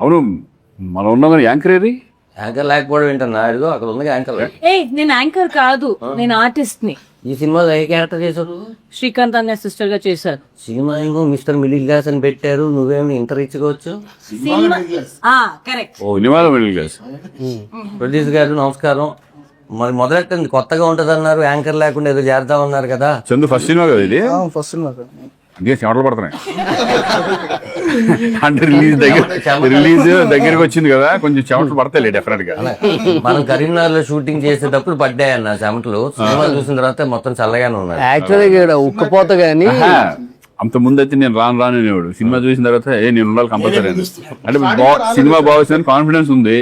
అవును, మనం ఉన్నాం కానీ యాంకర్ ఏది? యాంకర్ లేకపోవడం ఏంటన్నా, అదిగో అక్కడ ఉంది యాంకర్. నేను యాంకర్ కాదు, నేను ఆర్టిస్ట్ ని. ఈ సినిమాలో ఏ క్యారెక్టర్ చేశారు? శ్రీకాంత్ అనే సిస్టర్ గా చేశారు. సినిమా ఏమో మిస్టర్ మిడిల్ క్లాస్ అని పెట్టారు, నువ్వేమో ఇంటర్ ఇచ్చుకోవచ్చు. కరెక్ట్. ఓ సినిమాలో మిడిల్ క్లాస్. ప్రొడ్యూసర్ గారు నమస్కారం. మరి మొదలెట్టండి, కొత్తగా ఉంటది అన్నారు, యాంకర్ లేకుండా ఏదో చేద్దాం అన్నారు కదా. చందు ఫస్ట్ సినిమా కదా ఇది? ఫస్ట్ సినిమా అందుకే చెమటలు పడుతున్నాయి. అంటే రిలీజ్ దగ్గరికి వచ్చింది కదా, కొంచెం చెమటలు పడతాయి డెఫినెట్ గా. మనం కరీంనగర్ లో షూటింగ్ చేసేటప్పుడు పడ్డాయన్న చెమటలు. సినిమా చూసిన తర్వాత మొత్తం చల్లగానే ఉన్నాయి. యాక్చువల్గా ఉక్కపోత గానీ అంత ముందు అయితే నేను రాను అనేవాడు. సినిమా చూసిన తర్వాత నేను ఉండాలి కంపల్సరీ అని. అంటే సినిమా బాగుంది, కాన్ఫిడెన్స్ ఉంది,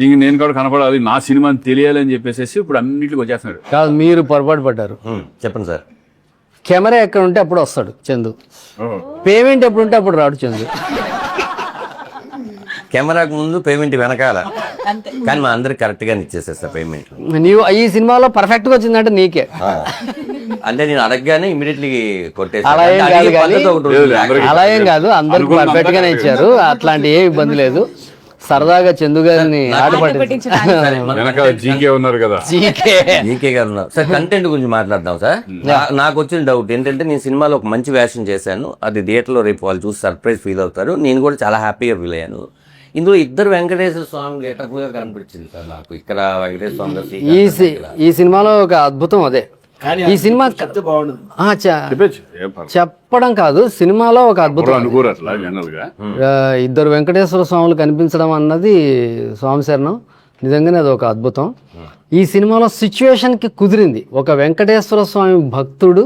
ఇంక నేను కూడా కనపడాలి, నా సినిమా తెలియాలి అని చెప్పేసి ఇప్పుడు అన్నింటికి వచ్చేస్తున్నాడు. కాదు, మీరు పొరపాటు పడ్డారు. చెప్పండి సార్. కెమెరా ఎక్కడ ఉంటే అప్పుడు వస్తాడు చందు, పేమెంట్ ఎప్పుడు ఉంటే అప్పుడు రాడు చందు. కెమెరాకు ముందు పేమెంట్ వెనకాల, కానీ మా అందరికి కరెక్ట్ గా ఇచ్చేసేస్తా పేమెంట్. నీవు ఈ సినిమాలో పర్ఫెక్ట్ గా వచ్చిందంటే నీకే. అంటే నేను అడగగానే ఇమీడియట్లీ అలా ఏం కాదు కానీ, కొట్టేసి అలా ఏం కాదు, అందరికి పర్ఫెక్ట్ గానే ఇచ్చారు, అట్లాంటి ఏ ఇబ్బంది లేదు. సరదాగా చందు గారిని జీకే ఉన్నారు కదా, జీకే గారు ఉన్నారు సార్. కంటెంట్ గురించి మాట్లాడదాం సార్. నాకు వచ్చిన డౌట్ ఏంటంటే, నేను సినిమాలో ఒక మంచి వేషం చేశాను, అది థియేటర్లో రేపు వాళ్ళు చూసి సర్ప్రైజ్ ఫీల్ అవుతారు, నేను కూడా చాలా హ్యాపీగా ఫీల్ అయ్యాను. ఇందులో ఇద్దరు వెంకటేశ్వర స్వామి గెటప్ గా కనిపించింది సార్ నాకు. ఇక్కడ వెంకటేశ్వర స్వామి ఈ సినిమాలో ఒక అద్భుతం అదే. ఈ సినిమా చెప్పడం కాదు, సినిమాలో ఒక అద్భుతం. ఇద్దరు వెంకటేశ్వర స్వాములు కనిపించడం అన్నది స్వామి శరణం, నిజంగానే అది ఒక అద్భుతం. ఈ సినిమాలో సిచ్యువేషన్ కి కుదిరింది. ఒక వెంకటేశ్వర స్వామి భక్తుడు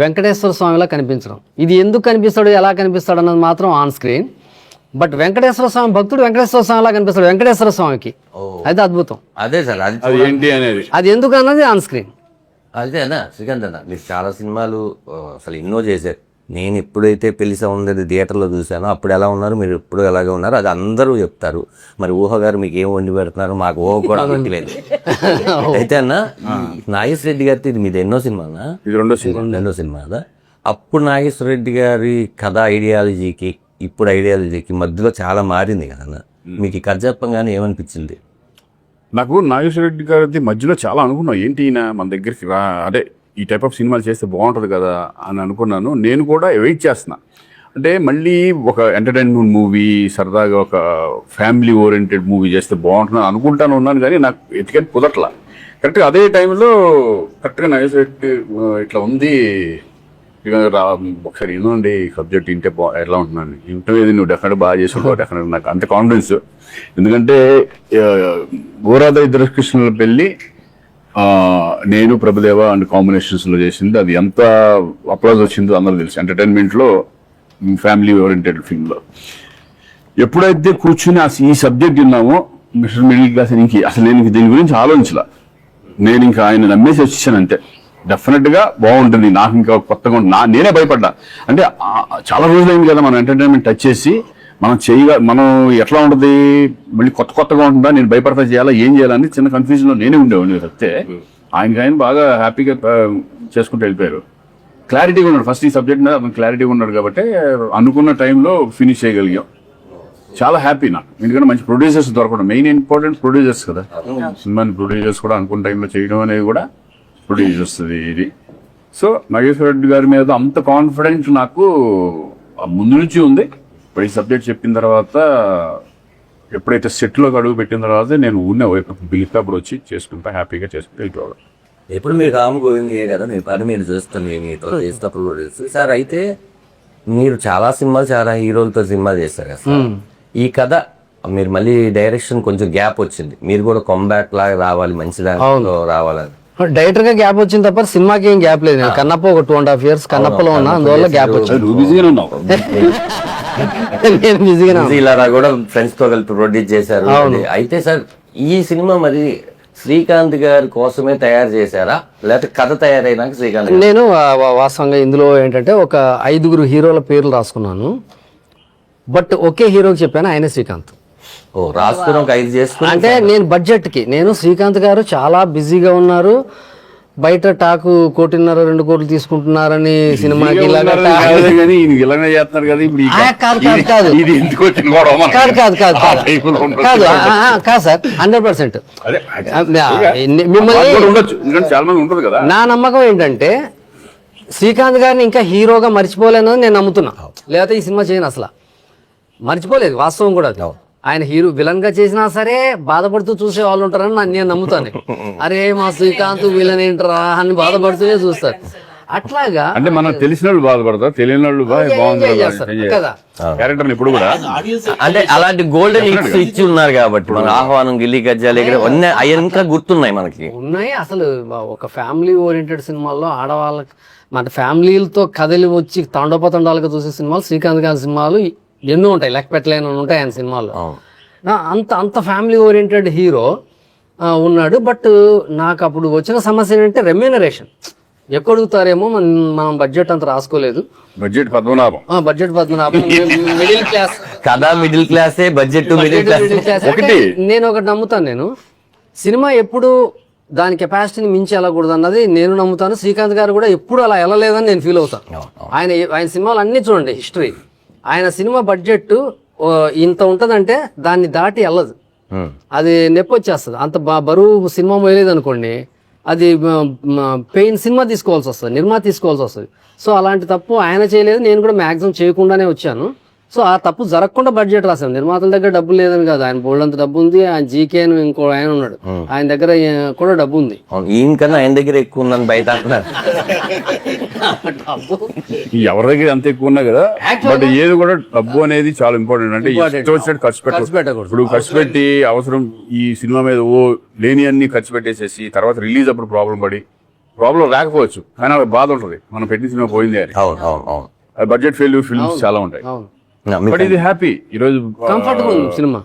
వెంకటేశ్వర స్వామిలా కనిపించడం. ఇది ఎందుకు కనిపిస్తాడు, ఎలా కనిపిస్తాడు అన్నది మాత్రం ఆన్ స్క్రీన్. బట్ వెంకటేశ్వర స్వామి భక్తుడు వెంకటేశ్వర స్వామిలా కనిపిస్తాడు వెంకటేశ్వర స్వామికి. అది అద్భుతం. అదే సార్, అది ఎందుకు అన్నది ఆన్ స్క్రీన్. అదేనా శ్రీకాంత్ అన్న, మీరు చాలా సినిమాలు అసలు ఎన్నో చేశారు. నేను ఎప్పుడైతే పెళ్లి సౌందర్య థియేటర్లో చూశానో అప్పుడు ఎలా ఉన్నారు, మీరు ఎప్పుడు ఎలాగే ఉన్నారు, అది అందరూ చెప్తారు. మరి ఊహ గారు మీకు ఏం వండి పెడుతున్నారు, మాకు ఊహ కూడా వండిలేదు. అయితే అన్న, నాగేశ్వర రెడ్డి గారితో ఇది మీది ఎన్నో సినిమా అన్న? ఇది రెండో సినిమా కదా. అప్పుడు నాగేశ్వర రెడ్డి గారి కథ ఐడియాలజీకి ఇప్పుడు ఐడియాలజీకి మధ్యలో చాలా మారింది కదన్న. మీకు ఈ కథ చెప్పంగానే ఏమనిపించింది? నాకు నాగేశ్వర రెడ్డి గారి మధ్యలో చాలా అనుకున్నాను, ఏంటి ఈయన మన దగ్గరికి రా, అదే ఈ టైప్ ఆఫ్ సినిమాలు చేస్తే బాగుంటుంది కదా అని అనుకున్నాను. నేను కూడా వెయిట్ చేస్తున్నా, అంటే మళ్ళీ ఒక ఎంటర్టైన్మెంట్ మూవీ, సరదాగా ఒక ఫ్యామిలీ ఓరియంటెడ్ మూవీ చేస్తే బాగుంటుంది అనుకుంటాను ఉన్నాను, కానీ నాకు ఎతికని కుదరట్లా. కరెక్ట్గా అదే టైంలో కరెక్ట్గా నాగేశ్వర రెడ్డి ఇట్లా ఉంది, ఒకసారి ఏనండి సబ్జెక్ట్ ఇంటే ఎట్లా ఉంటున్నాను, ఇంటర్వ్యూ నువ్వు డెఫినెట్గా బాగా చేసుకుంటావు, డెఫినెట్గా నాకు అంత కాన్ఫిడెన్స్. ఎందుకంటే గోరాధ ఇద్దరు కృష్ణుల పెళ్ళి నేను ప్రభుదేవ అండ్ కాంబినేషన్స్లో చేసింది, అది ఎంత అప్లాజ్ వచ్చిందో అందరూ తెలుసు. ఎంటర్టైన్మెంట్లో ఫ్యామిలీ ఓరియంటెడ్ ఫిల్మ్లో ఎప్పుడైతే కూర్చుని ఈ సబ్జెక్ట్ విన్నామో మిస్టర్ మిడిల్ క్లాస్, అసలు నేను దీని గురించి ఆలోచించలా, నేను ఇంకా ఆయన నమ్మేసి వచ్చేసాను అంతే. డెఫినెట్గా బాగుంటుంది, నాకు ఇంకా కొత్తగా నేనే భయపడ్డా. అంటే చాలా రోజులైంది కదా మనం ఎంటర్టైన్మెంట్ టచ్ చేసి, మనం ఎట్లా ఉంటుంది, మళ్ళీ కొత్తగా ఉంటుందా, నేను భయపడతా చేయాలా, ఏం చేయాలని చిన్న కన్ఫ్యూజన్లో నేనే ఉండేవాడిని తప్పితే ఆయన బాగా హ్యాపీగా చేసుకుంటూ వెళ్ళిపోయారు. క్లారిటీగా ఉన్నాడు, ఫస్ట్ ఈ సబ్జెక్ట్ మీద అతను క్లారిటీగా ఉన్నాడు కాబట్టి అనుకున్న టైంలో ఫినిష్ చేయగలిగాం. చాలా హ్యాపీ నాకు, ఎందుకంటే మంచి ప్రొడ్యూసర్స్ దొరకడం మెయిన్ ఇంపార్టెంట్. ప్రొడ్యూసర్స్ కదా, సినిమాని ప్రొడ్యూసర్స్ కూడా అనుకున్న టైంలో చేయడం అనేది కూడా ప్రొడ్యూసర్స్ ఇది. సో నాగేశ్వర రెడ్డి గారి మీద అంత కాన్ఫిడెంట్ నాకు ముందు నుంచి ఉంది. ఈ సబ్జెక్ట్ చెప్పిన తర్వాత, ఎప్పుడైతే సెట్లోకి అడుగు పెట్టిన తర్వాత నేను బిల్కప్పుడు వచ్చి చేసుకుంటా, హ్యాపీగా చేసుకుంటూ వెళ్ళిపోవడం. ఎప్పుడు మీరు కాము గోవిందే కదా, మీ పని మీరు చూస్తాను, మీతో చేసినప్పుడు సార్. అయితే మీరు చాలా సినిమాలు, చాలా హీరోలతో సినిమాలు చేస్తారు కదా. ఈ కథ మీరు మళ్ళీ డైరెక్షన్ కొంచెం గ్యాప్ వచ్చింది, మీరు కూడా కంబ్యాక్ లాగా రావాలి, మంచి దాంట్లో రావాలని. డైరెక్టర్ గా గ్యాప్ వచ్చింది తప్ప సినిమాకి ఏం గ్యాప్ లేదు. కన్నప్ప ఒక 2.5 years కన్నప్పలో ఉన్నా, అందువల్ల గ్యాప్ వచ్చింది. నేను బిజీగా ఇలా కూడా ఫ్రెండ్స్ తో కలిపి ప్రొడ్యూస్ చేశారు. అయితే సార్, ఈ సినిమా మరి శ్రీకాంత్ గారి కోసమే తయారు చేశారా, లేకపోతే కథ తయారైనాక శ్రీకాంత్? నేను వాస్తవంగా ఇందులో ఏంటంటే ఒక 5 హీరోల పేర్లు రాసుకున్నాను, బట్ ఒకే హీరోకి చెప్పాను, ఆయనే శ్రీకాంత్. రాసుకుని ఒక 5 చేసుకుని, అంటే నేను బడ్జెట్ కి, నేను శ్రీకాంత్ గారు చాలా బిజీగా ఉన్నారు, బయట టాకు 1.5-2 కోట్లు తీసుకుంటున్నారని సినిమాకి ఇలాగ కానీ ఈయన ఇలానే చేస్తున్నారు కదా ఇప్పుడు కాదు ఇది ఎందుకు వచ్చిన గొడవ మనకి? కాదు కాదు కాదు ఆ కాదు type లో ఉండొచ్చు. కాదు కాదు సార్ 100%. అదే మిమ్మల్ని అది కూడా ఉండొచ్చు, ఎందుకంటే చాలా మంది ఉంటుంది కదా. నా నమ్మకం ఏంటంటే శ్రీకాంత్ గారిని ఇంకా హీరోగా మర్చిపోలేనని నేను నమ్ముతున్నా. లేకపోతే ఈ సినిమా చేయను అసలు, మర్చిపోలేదు వాస్తవం కూడా అది. ఆయన హీరో విలన్ గా చేసినా సరే బాధపడుతూ చూసే వాళ్ళు ఉంటారని నేను నమ్ముతాను. అరే మా శ్రీకాంత్ విలన్ ఏంటరా అని బాధపడుతూనే చూస్తారు. అట్లాగా అంటే మనకు తెలిసిన వాళ్ళు బాధపడతారు, తెలియని వాళ్ళు బాగుంది కదా. క్యారెక్టర్ ఇప్పుడు కూడా అంటే అలాంటి గోల్డెన్ హిట్స్ ఇచ్చి ఉన్నారు కాబట్టి మన ఆహ్వానం, గిల్లి గజ్జాలు అన్నీ అవి ఇంకా గుర్తున్నాయి మనకి. ఉన్నాయి అసలు. ఒక ఫ్యామిలీ ఓరియంటెడ్ సినిమాల్లో ఆడవాళ్ళకి మన ఫ్యామిలీలతో కథలు వచ్చి తండోపతండాలుగా చూసే సినిమాలు శ్రీకాంత్ గారి సినిమాలు ఎన్నో ఉంటాయి, లెక్క పెట్టలేని ఉంటాయి ఆయన సినిమాల్లో. అంత అంత ఫ్యామిలీ ఓరియంటెడ్ హీరో ఉన్నాడు. బట్ నాకు అప్పుడు వచ్చిన సమస్య ఏంటంటే రెమ్యూనరేషన్ ఎక్కువ అడుగుతారేమో, మనం బడ్జెట్ అంత రాసుకోలేదు. బడ్జెట్ పద్మనాభం మిడిల్ క్లాస్ కదా, మిడిల్ క్లాసే బడ్జెట్ మిడిల్ క్లాస్ ఒకటి. నేను ఒకటి నమ్ముతాను, నేను సినిమా ఎప్పుడు దాని కెపాసిటీని మించి వెళ్ళకూడదు అన్నది నేను నమ్ముతాను. శ్రీకాంత్ గారు కూడా ఎప్పుడు అలా వెళ్ళలేదని నేను ఫీల్ అవుతాను. ఆయన సినిమాలు అన్ని చూడండి, హిస్టరీ ఆయన సినిమా బడ్జెట్ ఇంత ఉంటదంటే దాన్ని దాటి వెళ్ళదు, అది నొప్పి వచ్చేస్తుంది. అంత బరువు సినిమా మోయలేదు అనుకోండి, అది పెయిన్ సినిమా తీసుకోవాల్సి వస్తుంది, నిర్మాత తీసుకోవాల్సి వస్తుంది. సో అలాంటి తప్పు ఆయన చేయలేదు, నేను కూడా మ్యాక్సిమం చేయకుండానే వచ్చాను. సో ఆ తప్పు జరగకుండా బడ్జెట్ రాశాను. నిర్మాతల దగ్గర డబ్బు లేదని కాదు, ఆయన బోల్డంత డబ్బు ఉంది. ఆయన జీకేను ఇంకో ఆయన ఉన్నాడు, ఆయన దగ్గర కూడా డబ్బు ఉంది. ఈయన కన్నా ఆయన దగ్గర ఎక్కువ ఉందని బయట అంటున్నారు. ఎవరి దగ్గర అంత ఎక్కువ ఉన్నా కదా, బట్ ఏది కూడా డబ్బు అనేది చాలా ఇంపార్టెంట్. అంటే ఇష్టం వచ్చినట్టు ఖర్చు పెట్టకూడదు. ఇప్పుడు ఖర్చు పెట్టి అవసరం ఈ సినిమా మీద లేని అన్ని ఖర్చు పెట్టేసేసి తర్వాత రిలీజ్ అప్పుడు ప్రాబ్లం రాకపోవచ్చు, కానీ వాళ్ళకి బాధ ఉంటుంది, మనం పెట్టిన సినిమా పోయింది అని. అవును అవును అవును. బడ్జెట్ ఫెయిల్యూర్ ఫిల్మ్స్ చాలా ఉంటాయి. బట్ ఇది హ్యాపీ, ఈరోజు కంఫర్టబుల్ ఉంది సినిమా.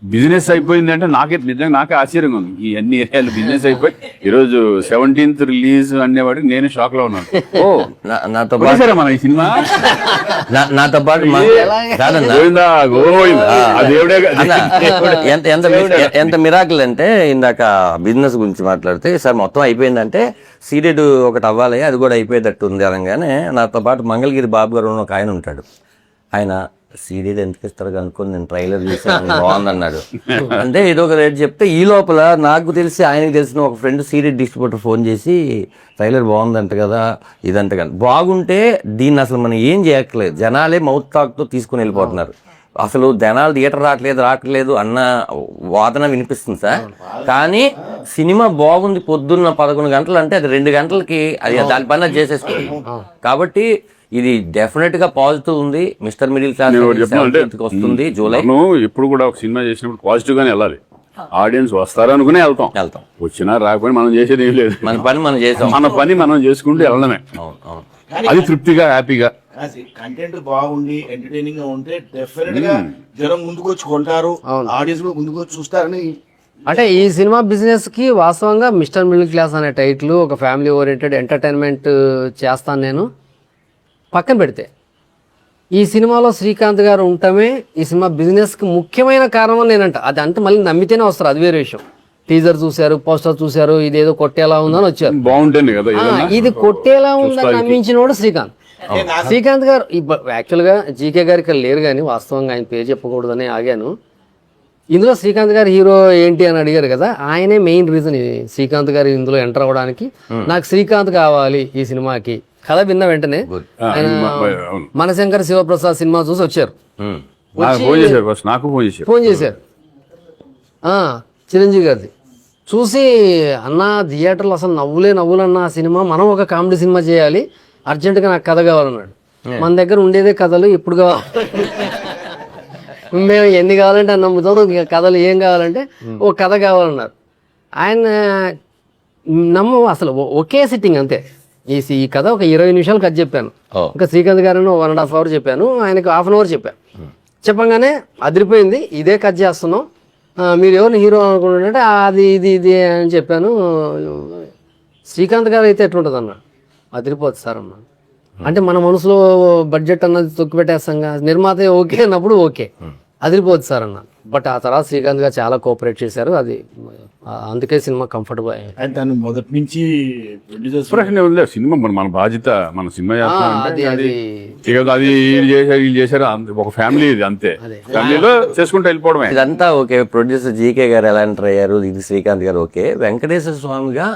బిజినెస్ అయిపోయింది అంటే నాకే ఆశ్చర్యంగా ఉంది. ఈ అన్ని ఏరియాలు బిజినెస్ అయిపోయి ఈరోజు 17th రిలీజ్ అనేవాడికి నేను షాక్ లో ఉన్నాను. నాతో పాటు మన ఈ సినిమా నాతో పాటు ఎంత మిరాకిల్ అంటే, ఇందాక బిజినెస్ గురించి మాట్లాడితే సార్ మొత్తం అయిపోయిందంటే సీరియడ్ ఒకటి అవ్వాలి, అది కూడా అయిపోయేటట్టు ఉంది అనగానే నాతో పాటు మంగళగిరి బాబు గారు ఒక ఆయన ఉంటాడు. ఆయన సీడీలు ఎందుకు ఇస్తారు కనుక్కొని నేను ట్రైలర్ చూసాను బాగుందన్నాడు. అంటే ఏదో ఒక రేట్ చెప్తే ఈ లోపల నాకు తెలిసి ఆయనకు తెలిసిన ఒక ఫ్రెండ్ సీడీ డిస్ట్రిబ్యూటర్ ఫోన్ చేసి ట్రైలర్ బాగుందంట కదా, ఇదంట కదా. బాగుంటే దీన్ని అసలు మనం ఏం చేయట్లేదు, జనాలే మౌత్ టాక్తో తీసుకుని వెళ్ళిపోతున్నారు. అసలు జనాలు థియేటర్ రావట్లేదు అన్న వాదన వినిపిస్తుంది సార్. కానీ సినిమా బాగుంది పొద్దున్న 11 గంటలు అంటే అది 2 గంటలకి అది దాని పైన చేసేసుకోండి. కాబట్టి ఇది డెఫినెట్ గా పాజిటివ్ ఉంది. మిస్టర్ మిడిల్ క్లాస్ వస్తుంది జూలై. ఎప్పుడు కూడా ఒక సినిమా చేసినప్పుడు పాజిటివ్ గానే వెళ్ళాలి. ఆడియన్స్ వస్తారనుకునే వెళ్తాం, వచ్చినా రాకపోయినా మనం చేసేది ఏం లేదు. మన పని మనం చేసాం, మన పని మనం చేసుకుంటూ వెళ్ళడమే. అది తృప్తిగా హ్యాపీగా. కంటెంట్ బాగుండి ఎంటర్టైనింగ్ గా ఉంటే డెఫినెట్ గా జనం ముందుకు వచ్చి కొంటారు, ఆడియన్స్ కూడా ముందుకు వచ్చి చూస్తారని. అంటే ఈ సినిమా బిజినెస్ కి వాస్తవంగా మిస్టర్ మిడిల్ క్లాస్ అనే టైటిల్, ఒక ఫ్యామిలీ ఓరియంటెడ్ ఎంటర్టైన్మెంట్ చేస్తాను నేను పక్కన పెడితే, ఈ సినిమాలో శ్రీకాంత్ గారు ఉండటమే ఈ సినిమా బిజినెస్ కి ముఖ్యమైన కారణం అని నేనంట. అది అంటే మళ్ళీ నమ్మితేనే వస్తారు, అది వేరే విషయం. టీజర్ చూశారు, పోస్టర్ చూశారు, ఇదేదో కొట్టేలా ఉందని వచ్చారు. బాగుంటుంది కదా, ఇది కొట్టేలా ఉందని నమ్మించినోడు శ్రీకాంత్. శ్రీకాంత్ గారు యాక్చువల్ గా జీకే గారు ఇక్కడ లేరు, కానీ వాస్తవంగా ఆయన పేరు చెప్పకూడదని ఆగాను. ఇందులో శ్రీకాంత్ గారు హీరో ఏంటి అని అడిగారు కదా, ఆయనే మెయిన్ రీజన్. శ్రీకాంత్ గారు ఇందులో ఎంటర్ అవ్వడానికి నాకు శ్రీకాంత్ కావాలి ఈ సినిమాకి. కథ విన్న వెంటనే మనశంకర్ శివప్రసాద్ సినిమా చూసి వచ్చారు, ఫోన్ చేశారు చిరంజీవి గారిది చూసి, అన్న థియేటర్లో అసలు నవ్వులన్న సినిమా, మనం ఒక కామెడీ సినిమా చేయాలి, అర్జెంటుగా నాకు కథ కావాలన్నాడు. మన దగ్గర ఉండేదే కథలు, ఎప్పుడు కావాలి మేము ఎన్ని కావాలంటే అన్న నమ్ముతాం, కథలు ఏం కావాలంటే ఓ కథ కావాలన్నారు. ఆయన అసలు ఒకే సిట్టింగ్ అంతే. ఈ కథ ఒక 20 నిమిషాలు కథ చెప్పాను, ఇంకా శ్రీకాంత్ గారిని 1.5 hours చెప్పాను, ఆయనకు 1/2 hour చెప్పాను. చెప్పంగానే అదిరిపోయింది, ఇదే కథ చేస్తున్నాం, మీరు ఎవరిని హీరో అనుకుంటుంటే అది ఇది అని చెప్పాను. శ్రీకాంత్ గారు అయితే ఎట్లుంటుంది అన్నాడు, అదిరిపోతుంది సార్ అన్నాడు. అంటే మన మనసులో బడ్జెట్ అన్నది తొక్కి పెట్టేస్తాం, నిర్మాత ఓకే అన్నప్పుడు ఓకే. అదిరిపోద్ది సార్ అన్న. బట్ ఆ తర్వాత శ్రీకాంత్ గారు చాలా కోఆపరేట్ చేశారు. అది అందుకే సినిమా కంఫర్టబుల్ అయ్యింది. ఆయన తను మొదటి నుంచి ప్రొడ్యూసర్స్ ఎక్స్ప్రెషన్ ఉంది సినిమా మన బాధ్యత, మన సినిమా చేస్తామంటే అది అది అది వీళ్ళు చేశారు ఒక ఫ్యామిలీ ఇది అంతే, ఫ్యామిలీలో చేసుకుంటూ వెళ్ళిపోవడమే. ఇదంతా ఓకే. ప్రొడ్యూసర్ జీకే గారు ఎలా ఎంటర్ అయ్యారు, ఇది శ్రీకాంత్ గారు ఓకే. వెంకటేశ్వర స్వామిగా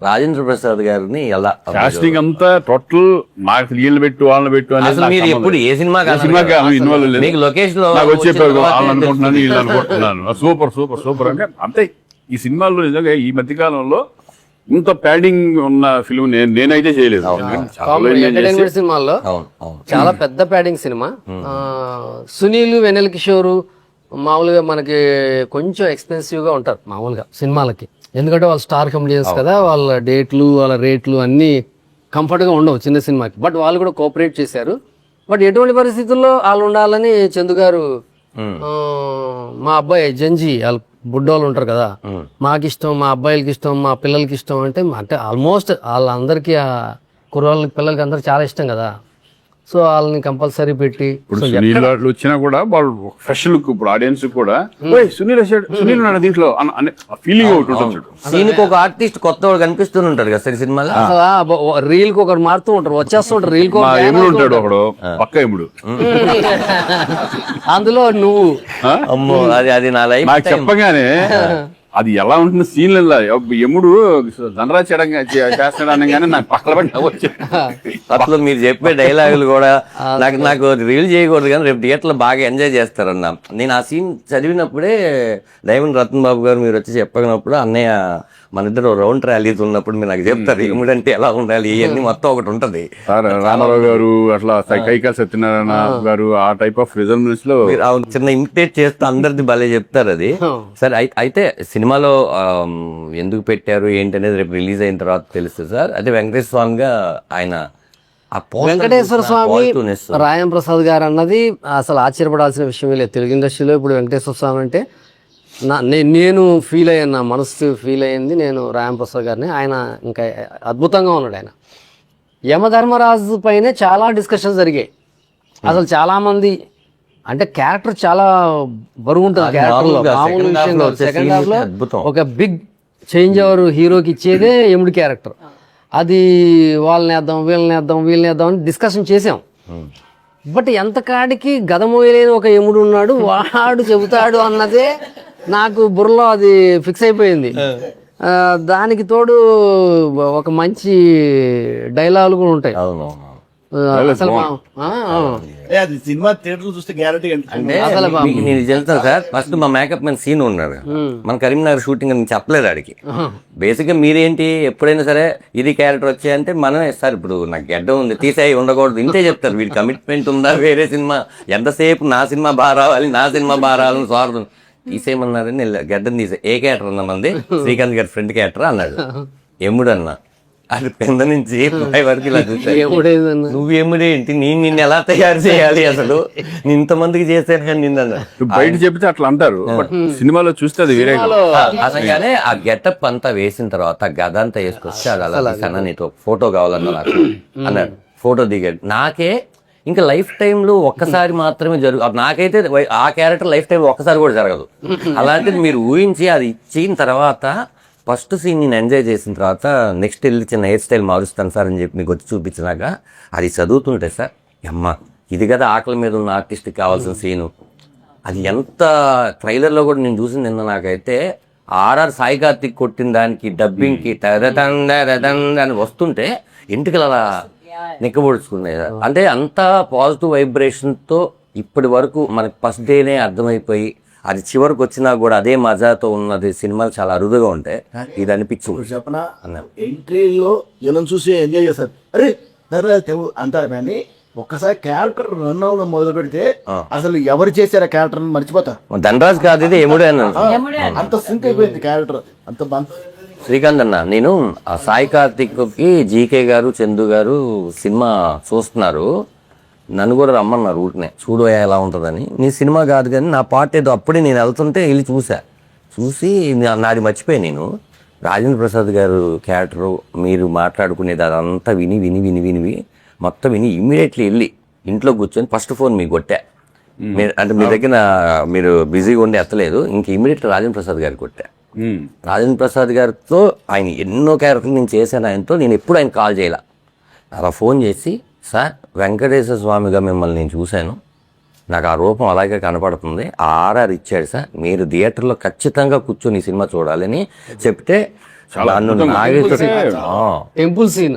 రాజేంద్ర ప్రసాద్ గారిని ఎలా కాస్టింగ్ అంతా టోటల్ నాకు వీళ్ళు పెట్టు వాళ్ళని పెట్టు అనేది అసలు నాకు మీరు సంబంధం ఎప్పుడు లేదు. ఏ సినిమా ఏ సినిమాకి ఇన్వాల్వ్ లేదు. మీకు లొకేషన్ లో నాకు వచ్చి చెప్పారు వాళ్ళు అనుకుంటున్నాను వీళ్ళు అనుకుంటున్నాను, సూపర్ సూపర్ సూపర్ అంటే అంతే. ఈ సినిమాల్లో నిజంగా ఈ మధ్య కాలంలో ఇంత ప్యాడింగ్ ఉన్న ఫిల్మ్ నేనైతే చేయలేదు. చాలా enjoy చేసి- ఎంటర్టైన్మెంట్ సినిమాల్లో అవును అవును చాలా పెద్ద ప్యాడింగ్ సినిమా. సునీల్, వెన్నెల కిషోర్ మామూలుగా మనకి కొంచెం ఎక్స్పెన్సివ్ గా ఉంటారు మామూలుగా సినిమాలకి, ఎందుకంటే వాళ్ళు స్టార్ కమెడియన్స్ కదా, వాళ్ళ డేట్లు వాళ్ళ రేట్లు అన్నీ కంఫర్ట్గా ఉండవు చిన్న సినిమాకి. బట్ వాళ్ళు కూడా కోఆపరేట్ చేశారు. బట్ ఎటువంటి పరిస్థితుల్లో వాళ్ళు ఉండాలని చందు గారు మా అబ్బాయి జంజీ వాళ్ళు బుడ్డోళ్ళు ఉంటారు కదా, మాకు ఇష్టం, మా అబ్బాయిలకి ఇష్టం, మా పిల్లలకి ఇష్టం అంటే ఆల్మోస్ట్ వాళ్ళందరికీ ఆ కుర్రాళ్ళకి పిల్లలకి అందరికి చాలా ఇష్టం కదా. సో వాళ్ళని కంపల్సరీ పెట్టి ఇప్పుడు సునీల్ వాళ్ళు వచ్చినా కూడా వాళ్ళు ఫ్రెష్ లుక్, ఇప్పుడు ఆడియన్స్ కూడా "ఓయ్, సునీల్ వచ్చాడు, సునీల్ ఉన్నాడు దీంట్లో" అనే ఫీలింగ్ ఒకటి ఉంటుంది. సీన్కి ఒక ఆర్టిస్ట్ కొత్త వాడు కనిపిస్తూనే ఉంటారు కదా సార్ ఈ సినిమాలో. రీల్ కి ఒకరు మారుతూ ఉంటారు, వచ్చేస్తూ ఉంటారు రీల్ మా ఎముడు ఉంటాడు ఒకడు, పక్క ఎముడు. అందులో నువ్వు అమ్మో అది అది నా లైఫ్ నాకు చెప్పగానే అది ఎలా ఉంటుంది సీన్ ఎముడు ధనరాజ్ చేస్తాడు అనగానే నాకు పక్కన పడి వచ్చాడు. అసలు మీరు చెప్పే డైలాగులు కూడా నాకు రీల్ చేయకూడదు కానీ రేపు థియేటర్లో బాగా ఎంజాయ్ చేస్తారన్న. నేను ఆ సీన్ చదివినప్పుడే డైమండ్ రతన్ బాబు గారు మీరు వచ్చి చెప్పగినప్పుడు అన్నయ్య మన ఇద్దరు రౌండ్ ర్యాలీస్ ఉన్నప్పుడు మీరు నాకు చెప్తారు ఎముడంటే ఎలా ఉండాలి ఇవన్నీ మొత్తం ఒకటి ఉంటది. రామారావు గారు అట్లా కైకాల సత్యనారాయణ గారు ఆ టైప్ ఆఫ్ రిజల్యూన్స్ లో మీరు చిన్న ఇమిటేట్ చేస్తూ అందరిది భలే చెప్తారు అది. సరే అయితే సినిమాలో ఎందుకు పెట్టారు ఏంటి అనేది రేపు రిలీజ్ అయిన తర్వాత తెలుస్తుంది సార్. అదే వెంకటేశ్వర స్వామిగా ఆయన వెంకటేశ్వర స్వామి రాయం ప్రసాద్ గారు అన్నది అసలు ఆశ్చర్యపడాల్సిన విషయమే లేదు తెలుగు ఇండస్ట్రీలో. ఇప్పుడు వెంకటేశ్వర స్వామి అంటే నేను ఫీల్ అయ్యాను, నా మనసు ఫీల్ అయ్యింది నేను రాయం ప్రసాద్ గారిని. ఆయన ఇంకా అద్భుతంగా ఉన్నాడు. ఆయన యమధర్మరాజు పైనే చాలా డిస్కషన్స్ జరిగాయి. అసలు చాలా మంది అంటే క్యారెక్టర్ చాలా బరువు ఉంటుంది క్యారెక్టర్లో, మామూలు విషయం కాదు. సెకండ్ హాఫ్ లో ఒక బిగ్ చేంజ్ ఓవర్ హీరోకి ఇచ్చేదే యముడి క్యారెక్టర్. అది వాళ్ళని వేద్దాం వీళ్ళని వేద్దాం అని డిస్కషన్ చేసాం. బట్ ఎంత కాడికి గద మోయలేని ఒక యముడు ఉన్నాడు, వాడు చెబుతాడు అన్నదే నాకు బుర్రలో అది ఫిక్స్ అయిపోయింది. దానికి తోడు ఒక మంచి డైలాగులు కూడా ఉంటాయి. అసలు అది సినిమా థియేటర్ చూస్తే గ్యారంటీ అంటే నేను చెప్తాను సార్. ఫస్ట్ మా మేకప్ మ్యాన్ సీన్ ఉన్నారు, మన కరీంనగర్ షూటింగ్ అని చెప్పలేదు ఆడికి. బేసిక్ గా మీరేంటి ఎప్పుడైనా సరే ఇది క్యారెక్టర్ వచ్చాయంటే మనమే సార్ ఇప్పుడు నాకు గడ్డ ఉంది తీసేయి ఉండకూడదు ఇంతే చెప్తారు. వీడి కమిట్మెంట్ ఉందా వేరే సినిమా ఎంతసేపు నా సినిమా బాగా రావాలని స్వార్థం తీసేయమన్నారని నేను గడ్డను తీసే ఏ క్యారెక్టర్ అన్నా మంది శ్రీకాంత్ గారి ఫ్రెండ్ క్యారెక్టర్ అన్నాడు. ఎముడు అన్న అది పెంద నుంచి పై వరకు ఇలా చూసాను. నువ్వు ఎముడేంటి నిన్ను ఎలా తయారు చేయాలి అసలు ఇంతమందికి చేశాను కానీ నిన్న బయట చెప్తే అట్లా అంటారు, సినిమాలో చూస్తే అది వేరే. అసలుగానే ఆ గెటప్ అంతా వేసిన తర్వాత గద అంతా వేసుకొచ్చి అది అలా నీతో ఫోటో కావాలన్నా నాకు అన్నాడు. ఫోటో దిగాడు. నాకే ఇంకా లైఫ్ టైంలో ఒక్కసారి మాత్రమే నాకైతే ఆ క్యారెక్టర్ లైఫ్ టైం ఒక్కసారి కూడా జరగదు. అలాంటిది మీరు ఊహించి అది ఇచ్చిన తర్వాత ఫస్ట్ సీన్ నేను ఎంజాయ్ చేసిన తర్వాత నెక్స్ట్ వెళ్ళి చిన్న హెయిర్ స్టైల్ మారుస్తాను సార్ అని చెప్పి మీకు వచ్చి చూపించినాక అది చదువుతుంటే సార్ అమ్మ ఇది కదా ఆకలి మీద ఉన్న ఆర్టిస్ట్కి కావాల్సిన సీను. అది ఎంత ట్రైలర్లో కూడా నేను చూసింది నిన్న నాకైతే ఆర్ఆర్ సాయి కార్తిక్ కొట్టిన దానికి డబ్బింగ్కి అని వస్తుంటే ఇంటికి అలా నిక్కబొడుచుకున్నాయి. అంటే అంత పాజిటివ్ వైబ్రేషన్తో ఇప్పటి వరకు మనకి ఫస్ట్ డేనే అర్థమైపోయి అది చివరికి వచ్చినా కూడా అదే మజాతో ఉన్నది సినిమాలు చాలా అరుదుగా ఉంటాయి. ఇది అనిపించింది చెప్పనా ఎంట్రీలో జనం చూసి ఎంజాయ్ చేస్తారు, అరే అంటారు. కానీ ఒక్కసారి క్యారెక్టర్ రన్ అవ్వడం మొదలు పెడితే అసలు ఎవరు చేశారు ఆ క్యారెక్టర్ మర్చిపోతా. ధనరాజ్ కాదు ఇది ఎముడే అన్న, అంత సింక్ అయిపోయింది క్యారెక్టర్ అంత. శ్రీకాంత్ అన్న నేను ఆ సాయి కార్తిక్కి జీకే గారు చందు గారు సినిమా చూస్తున్నారు, నన్ను కూడా రమ్మన్నారు ఊరినే చూడు ఎలా ఉంటుందని. నీ సినిమా కాదు కానీ నా పాట ఏదో అప్పుడే నేను వెళ్తుంటే వెళ్ళి చూసి నాది మర్చిపోయి నేను రాజేంద్ర ప్రసాద్ గారు క్యారెక్టరు మీరు మాట్లాడుకునేది అదంతా విని మొత్తం విని ఇమ్మీడియట్లీ వెళ్ళి ఇంట్లో కూర్చొని ఫస్ట్ ఫోన్ మీకు కొట్టా. అంటే మీ దగ్గర మీరు బిజీగా ఉండి ఎత్తలేదు, ఇంక ఇమీడియట్ రాజేంద్ర ప్రసాద్ గారికి కొట్టా. రాజేంద్ర ప్రసాద్ గారితో ఆయన ఎన్నో క్యారెక్టర్లు నేను చేశాను, ఆయనతో నేను ఎప్పుడు ఆయన కాల్ చేయాల. అలా ఫోన్ చేసి, సార్ వెంకటేశ్వర స్వామిగా మిమ్మల్ని నేను చూశాను, నాకు ఆ రూపం అలాగే కనపడుతుంది, ఆ ఆర్ఆర్ ఇచ్చాడు సార్, మీరు థియేటర్లో ఖచ్చితంగా కూర్చొని ఈ సినిమా చూడాలని చెప్తే టెంపుల్ సీన్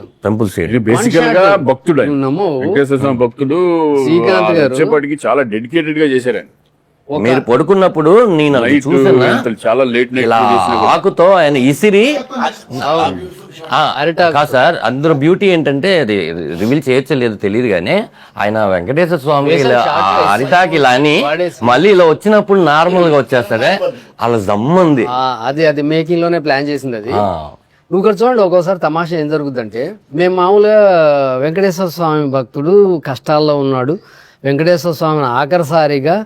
బేసికల్ గా భక్తుడు ఆయన. నమ్మో. వెంకటేశ్వర స్వామి భక్తుడు. శ్రీకాంత్ గారు వచ్చేప్పటికి చాలా డెడికేటెడ్ గా చేశారు ఆయన. మీరు పడుకున్నప్పుడు నేను అది నైట్ చూసానా, చాలా లేట్ నైట్ ఇలా ఆకుతో ఆయన ఇసిరి కాదు సార్, అందులో బ్యూటీ ఏంటంటే అది రివీల్ చేయొచ్చో లేదో తెలియదు కానీ ఆయన వెంకటేశ్వర స్వామి ఇలా అరిటాకి ఇలా అని మళ్ళీ ఇలా వచ్చినప్పుడు నార్మల్ గా వచ్చేస్తాడే, అలా జమ్మంది. అది మేకింగ్ లోనే ప్లాన్ చేసింది అది. నువ్వు ఇక్కడ చూడండి, ఒక్కోసారి తమాషా ఏం జరుగుతుందంటే, మేము మామూలుగా వెంకటేశ్వర స్వామి భక్తుడు కష్టాల్లో ఉన్నాడు, వెంకటేశ్వర స్వామిని ఆఖరిసారిగా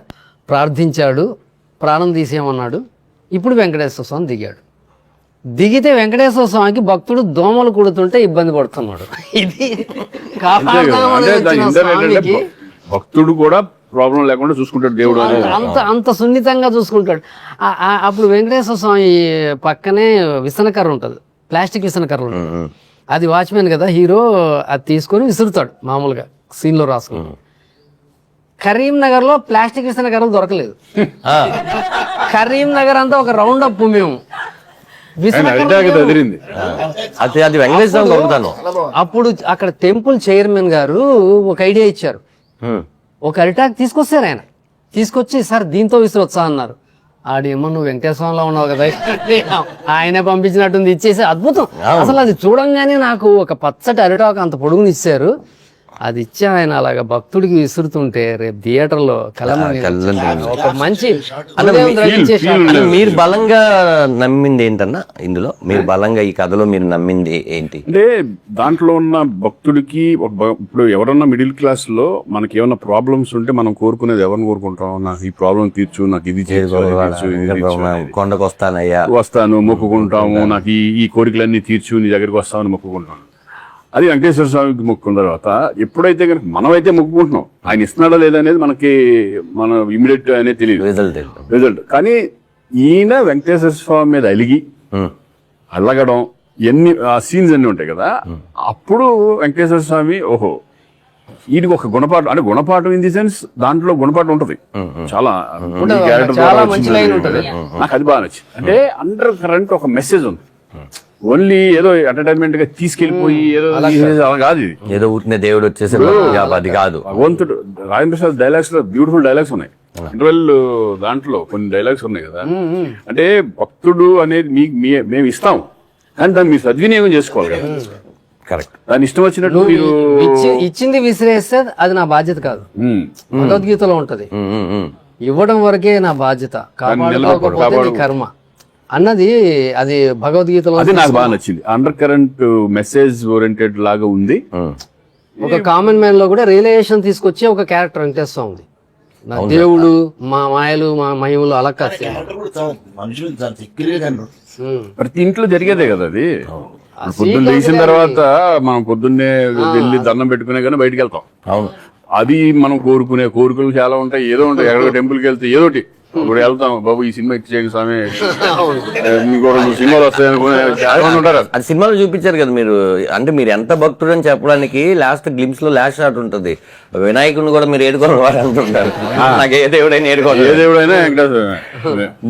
ప్రార్థించాడు, ప్రాణం తీసేయమన్నాడు, ఇప్పుడు వెంకటేశ్వర స్వామి దిగాడు. దిగితే వెంకటేశ్వర స్వామికి భక్తుడు దోమలు కుడుతుంటే ఇబ్బంది పడుతున్నాడు. ఇది కాపాడదామని వచ్చిన స్వామికి భక్తుడు కూడా ప్రాబ్లం లేకుండా చూసుకుంటాడు దేవుడు. అంత సున్నితంగా చూసుకుంటాడు. అప్పుడు వెంకటేశ్వర స్వామి పక్కనే విసనకర్ర ఉంటుంది, ప్లాస్టిక్ విసనకర్ర ఉంటుంది. అది వాచ్మెన్ కదా హీరో, అది తీసుకొని విసురుతాడు మామూలుగా సీన్లో రాసుకుని. కరీంనగర్ లో ప్లాస్టిక్ విసనకర్రలు దొరకలేదు. కరీంనగర్ అంతా ఒక రౌండ్ అప్ మేము అది వెంకటేశ్వర దొరుకుతాను. అప్పుడు అక్కడ టెంపుల్ చైర్మన్ గారు ఒక ఐడియా ఇచ్చారు, ఒక అరిటాక్ తీసుకొచ్చారు. ఆయన తీసుకొచ్చి, సార్ దీంతో విసిరొచ్చా అన్నారు. ఆడేమో నువ్వు వెంకటేశ్వరంలో ఉన్నావు కదా, ఆయనే పంపించినట్టుంది, ఇచ్చేసి అద్భుతం. అసలు అది చూడంగానే నాకు ఒక పచ్చటి అరిటాక్ అంత పొడుగుని ఇచ్చారు, అది ఇచ్చి ఆయన అలాగా భక్తుడికి విసురుతుంటే రేపు థియేటర్ లో ఒక మంచి మీరు బలంగా నమ్మింది ఏంటన్నా ఇందులో, మీరు బలంగా ఈ కథలో మీరు నమ్మింది ఏంటి అంటే, దాంట్లో ఉన్న భక్తుడికి ఇప్పుడు ఎవరన్నా మిడిల్ క్లాస్ లో మనకి ఏమన్నా ప్రాబ్లమ్స్ ఉంటే మనం కోరుకునేది ఎవరిని కోరుకుంటాం, నాకు ఈ ప్రాబ్లం తీర్చు, నాకు ఇది కొండకు వస్తాను మొక్కుకుంటాము, నాకు ఈ కోరికలన్నీ తీర్చు, నీ దగ్గరికి వస్తామని మొక్కుకుంటాను. అది వెంకటేశ్వర స్వామికి మొక్కుకున్న తర్వాత ఎప్పుడైతే కనుక మనమైతే మొక్కుకుంటున్నాం, ఆయన ఇస్తున్నాడా లేదా అనేది మనకి మన ఇమీడియట్ అనేది తెలియదు రిజల్ట్. కానీ ఈయన వెంకటేశ్వర స్వామి మీద అలిగి అల్లగడం ఆ సీన్స్ అన్ని ఉంటాయి కదా, అప్పుడు వెంకటేశ్వర స్వామి ఓహో ఈయనకి ఒక గుణపాఠం, అంటే గుణపాఠం ఇన్ ది సెన్స్ దాంట్లో గుణపాఠం ఉంటది చాలా, నాకు అది బాగా నచ్చింది. అంటే అండర్ కరెంట్ ఒక మెసేజ్ ఉంది, ఓన్లీ ఏదో ఎంటర్టైన్మెంట్ గా తీసుకెళ్లిపోయి ఏదో అలా కాదు, ఏదో ఊరినే దేవుడు వచ్చేసి అది కాదు. భగవంతుడు రాజేంద్ర ప్రసాద్ డైలాగ్స్ లో బ్యూటిఫుల్ డైలాగ్స్ ఉన్నాయి, ఇంటర్వెల్ దాంట్లో కొన్ని డైలాగ్స్ ఉన్నాయి కదా. అంటే భక్తుడు అనేది మేము ఇస్తాం, కానీ దాన్ని మీరు సద్వినియోగం చేసుకోవాలి కదా. కరెక్ట్. దాని ఇష్టం వచ్చినట్టు మీరు ఇచ్చింది విసిరేస్తే అది నా బాధ్యత కాదు, భగవద్గీతలో ఉంటది, ఇవ్వడం వరకే నా బాధ్యత, కాపాడుకోకపోతే కర్మ అన్నది. అది భగవద్గీతలో, అది నాకు బాగా నచ్చింది. అండర్ కరెంట్ మెసేజ్ ఓరియంటెడ్ లాగా ఉంది. ఒక కామన్ మ్యాన్ లో కూడా రియలైజేషన్ తీసుకొచ్చే ఒక క్యారెక్టర్ వెంకటేశ్వర ఉంది. నా దేవుడు, మా మాయలు, మా మహిమలు అలా కాదు, ప్రతి ఇంట్లో జరిగేదే కదా అది. పొద్దున్న లేచిన తర్వాత మనం పొద్దున్నే వెళ్ళి దండం పెట్టుకునే కానీ బయటకు వెళ్తాం. అవును, అది మనం కోరుకునే కోరికలు చాలా ఉంటాయి, ఏదో ఉంటాయి. ఎక్కడ టెంపుల్కి వెళ్తే ఏదోటి ఇప్పుడు వెళ్తాం, బాబు ఈ సినిమా ఇచ్చేయండి స్వామి, ఇంకో సినిమాలు వస్తాయనుకునే ఉంటారు. అది సినిమాలో చూపించారు కదా మీరు, అంటే మీరు ఎంత భక్తుడు అని చెప్పడానికి లాస్ట్ గ్లిమ్స్ లో లాస్ట్ షాట్ ఉంటుంది, వినాయకుడిని కూడా మీరు ఏడుకోవడం వారు అంటుంటారు, నాకు ఏ దేవుడైనా ఏడుకోవాలి, ఏ దేవుడైనా వెంకటేశ్వర.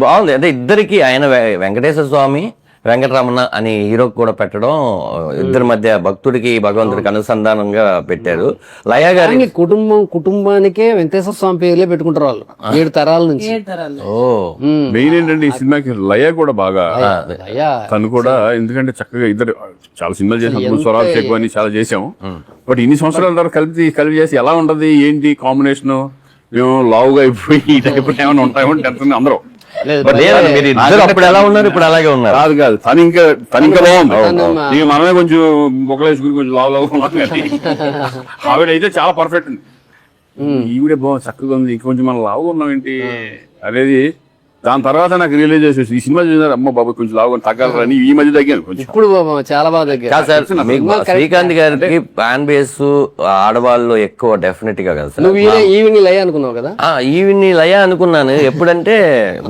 బాగుంది. అంటే ఇద్దరికి ఆయన వెంకటేశ్వర స్వామి వెంకటరమణ అని హీరోకి కూడా పెట్టడం, ఇద్దరి మధ్య భక్తుడికి భగవంతుడికి అనుసంధానంగా పెట్టారు. లయ గారి కుటుంబానికే వెంకటేశ్వర స్వామి పేర్లే పెట్టుకుంటారు వాళ్ళు 7 తరాల నుంచి. మెయిన్ ఏంటంటే ఈ సినిమాకి లయ కూడా బాగా, తను కూడా ఎందుకంటే చక్కగా ఇద్దరు చాలా సినిమాలు చేసాం, స్వరాలు చెక్కు అని చాలా చేసాము. బట్ ఇన్ని సంవత్సరాల తర్వాత కలిపి చేసి ఎలా ఉంటది ఏంటి కాంబినేషన్, మేము లావుగా అయిపోయి ఈ టైప్ ఏమైనా ఉంటాయేమో టెన్షన్ అందరూ. అప్పుడు ఎలా ఉన్నారు, ఇప్పుడు అలాగే ఉన్నారు. కాదు తను ఇంకా బాగుంది. మనమే కొంచెం బొక్కలేసుకుని కొంచెం లావు ఆవిడ అయితే చాలా పర్ఫెక్ట్ ఉంది. ఈవిడే బాగా చక్కగా ఉంది, కొంచెం మనం లావుగా ఉన్నాం ఏంటి అనేది దాని తర్వాత నాకు రియలైజ్ చేసేసి ఈ సినిమా చూసారు అమ్మ బాబు కొంచెం లావు తగ్గాలని ఈ మధ్య తగ్గాను కొంచెం. ఇప్పుడు చాలా బాగా దగ్గర కాదు సార్, మీకు శ్రీకాంత్ గారికి ఫ్యాన్ బేస్ ఆడవాళ్ళు ఎక్కువ డెఫినెట్ గా కదా సార్. నువ్వు ఈవినింగ్ లయ అనుకున్నావు కదా. ఈవిని లయ అనుకున్నాను ఎప్పుడంటే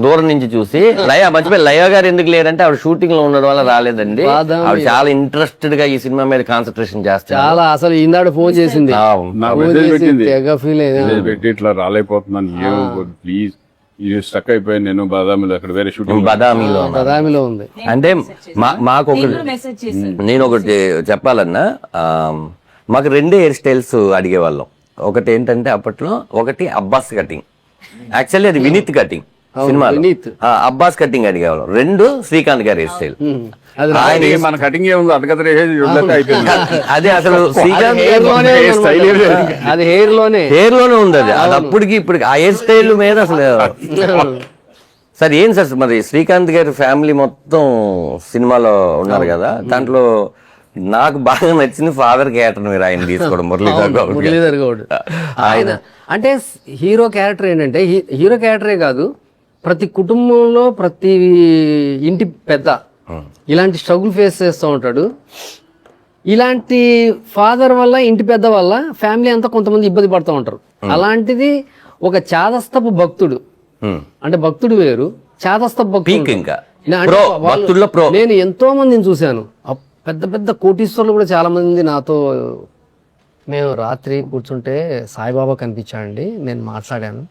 దూరం నుంచి చూసి. లయ మర్చిపోయి, లయ గారు ఎందుకు లేదంటే ఆవిడ షూటింగ్ లో ఉండడం వల్ల రాలేదండి. ఆవిడ చాలా ఇంట్రెస్టెడ్ గా ఈ సినిమా మీద కాన్సన్ట్రేషన్ చేస్తారు. చాలా అసలు ఈనాడు ఫోన్ చేసింది, నాకు ఫోన్ మెసేజ్ చేసి పెట్టింది, తెగ ఫీల్ అయ్యా. మెసేజ్ పెట్టి ఇట్లా రాలేకపోతున్నాను ఏమో ప్లీజ్, ఇది స్టక్ అయిపోయాను నేను బాదామిలో, అక్కడ వేరే షూటింగ్ బదామిలో ఉంది. అంటే మాకు ఒకటి, మెసేజ్ చేశారు. నేను ఒకటి చెప్పాలన్నా, మాకు 2 హెయిర్ స్టైల్స్ అడిగేవాళ్ళం. ఒకటి ఏంటంటే అప్పట్లో, ఒకటి అబ్బాస్ కటింగ్, యాక్చువల్లీ అది వినీత్ కటింగ్ సినిమాలో, వినీత్. అబ్బాస్ కటింగ్ అడిగేవాళ్ళం. 2 శ్రీకాంత్ గారి హెయిర్ స్టైల్. అది ఆయన మన కటింగ్ ఏముంది అడగత అయిపోయింది. అదే అసలు శ్రీకాంత్ హెయిర్ లోనే ఉంది స్టైల్ అన్నమాట. అది హెయిర్ లోనే ఉంది అది. అది అప్పటికి ఇప్పటికి ఆ హెయిర్ స్టైల్ మీద అసలు సార్ ఏం సార్ మరి శ్రీకాంత్ గారి ఫ్యామిలీ మొత్తం సినిమాలో ఉన్నారు కదా, దాంట్లో నాకు బాగా నచ్చింది ఫాదర్ క్యారెక్టర్ మీరు ఆయన తీసుకోవడం, మురళీధర్ గౌడ్. ఆయన అంటే హీరో క్యారెక్టర్ ఏంటంటే, హీరో క్యారెక్టరే కాదు, ప్రతి కుటుంబంలో ప్రతి ఇంటి పెద్ద ఇలాంటి స్ట్రగుల్ ఫేస్ చేస్తూ ఉంటాడు. ఇలాంటి ఫాదర్ వల్ల, ఇంటి పెద్ద వల్ల ఫ్యామిలీ అంతా కొంతమంది ఇబ్బంది పడుతూ ఉంటారు. అలాంటిది ఒక చాదస్తపు భక్తుడు, అంటే భక్తుడు వేరు, చాదస్తపు భక్తుడు. ఇంకా అంటే నేను ఎంతో మందిని చూశాను, పెద్ద పెద్ద కోటీశ్వరులు కూడా చాలా మంది నాతో, మేము రాత్రి కూర్చుంటే సాయిబాబా కనిపించాడండి, నేను మాట్లాడాను.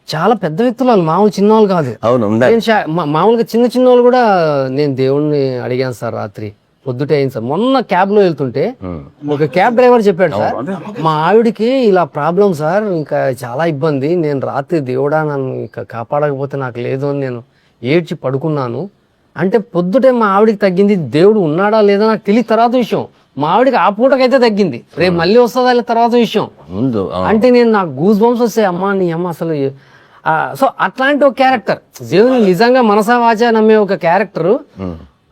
చాలా పెద్ద వ్యక్తులు వాళ్ళు, మామూలు చిన్న వాళ్ళు కాదు. అవును, మామూలుగా చిన్న చిన్న వాళ్ళు కూడా, నేను దేవుణ్ణి అడిగాను సార్ రాత్రి పొద్దుటే అయింది సార్. మొన్న క్యాబ్ లో వెళ్తుంటే ఒక క్యాబ్ డ్రైవర్ చెప్పాడు, సార్ మా ఆవిడికి ఇలా ప్రాబ్లం సార్, ఇంకా చాలా ఇబ్బంది, నేను రాత్రి దేవుడా నన్ను ఇంకా కాపాడకపోతే నాకు లేదు అని నేను ఏడ్చి పడుకున్నాను. అంటే పొద్దుటే మా ఆవిడికి తగ్గింది, దేవుడు ఉన్నాడా లేదా నాకు తెలియ తర్వాత విషయం. మా ఆవిడికి ఆ పూటకైతే తగ్గింది, రేపు మళ్ళీ వస్తుందా లేదా తర్వాత విషయం. అంటే నేను నాకు గూస్ బంప్స్ వస్తాయి, అమ్మా నీ అమ్మ అసలు. సో అట్లాంటి ఒక క్యారెక్టర్, దేవుని నిజంగా మనసా వాచా నమ్మే ఒక క్యారెక్టర్,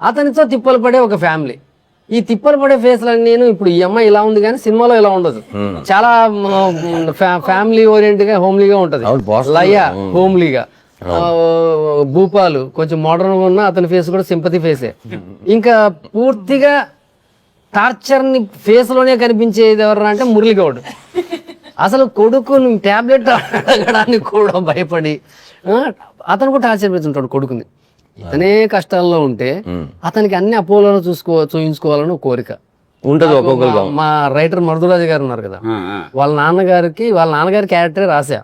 అతనితో తిప్పలు పడే ఒక ఫ్యామిలీ. ఈ తిప్పలు పడే ఫేస్లని నేను ఇప్పుడు ఈ అమ్మాయి ఇలా ఉంది కానీ సినిమాలో ఇలా ఉండదు, చాలా ఫ్యామిలీ ఓరియంట్ గా హోమ్లీగా ఉంటది. లయ హోమ్లీగా, భూపాలు కొంచెం మోడర్న్ గా ఉన్న అతని ఫేస్ కూడా సింపతి ఫేసే. ఇంకా పూర్తిగా టార్చర్ ని ఫేస్ లోనే కనిపించేది ఎవరు అంటే మురళిగౌడ్. అసలు కొడుకు టాబ్లెట్ అడగడానికి కూడా భయపడి అతను కూడా టార్చర్ పెడుతుంటాడు కొడుకుని. ఇతనే కష్టాల్లో ఉంటే అతనికి అన్ని అపోలో చూయించుకోవాలని ఒక కోరిక ఉంటది ఒక్కొక్కరు. మా రైటర్ మరుదురాజు గారు ఉన్నారు కదా, వాళ్ళ నాన్నగారి క్యారెక్టరే రాశా.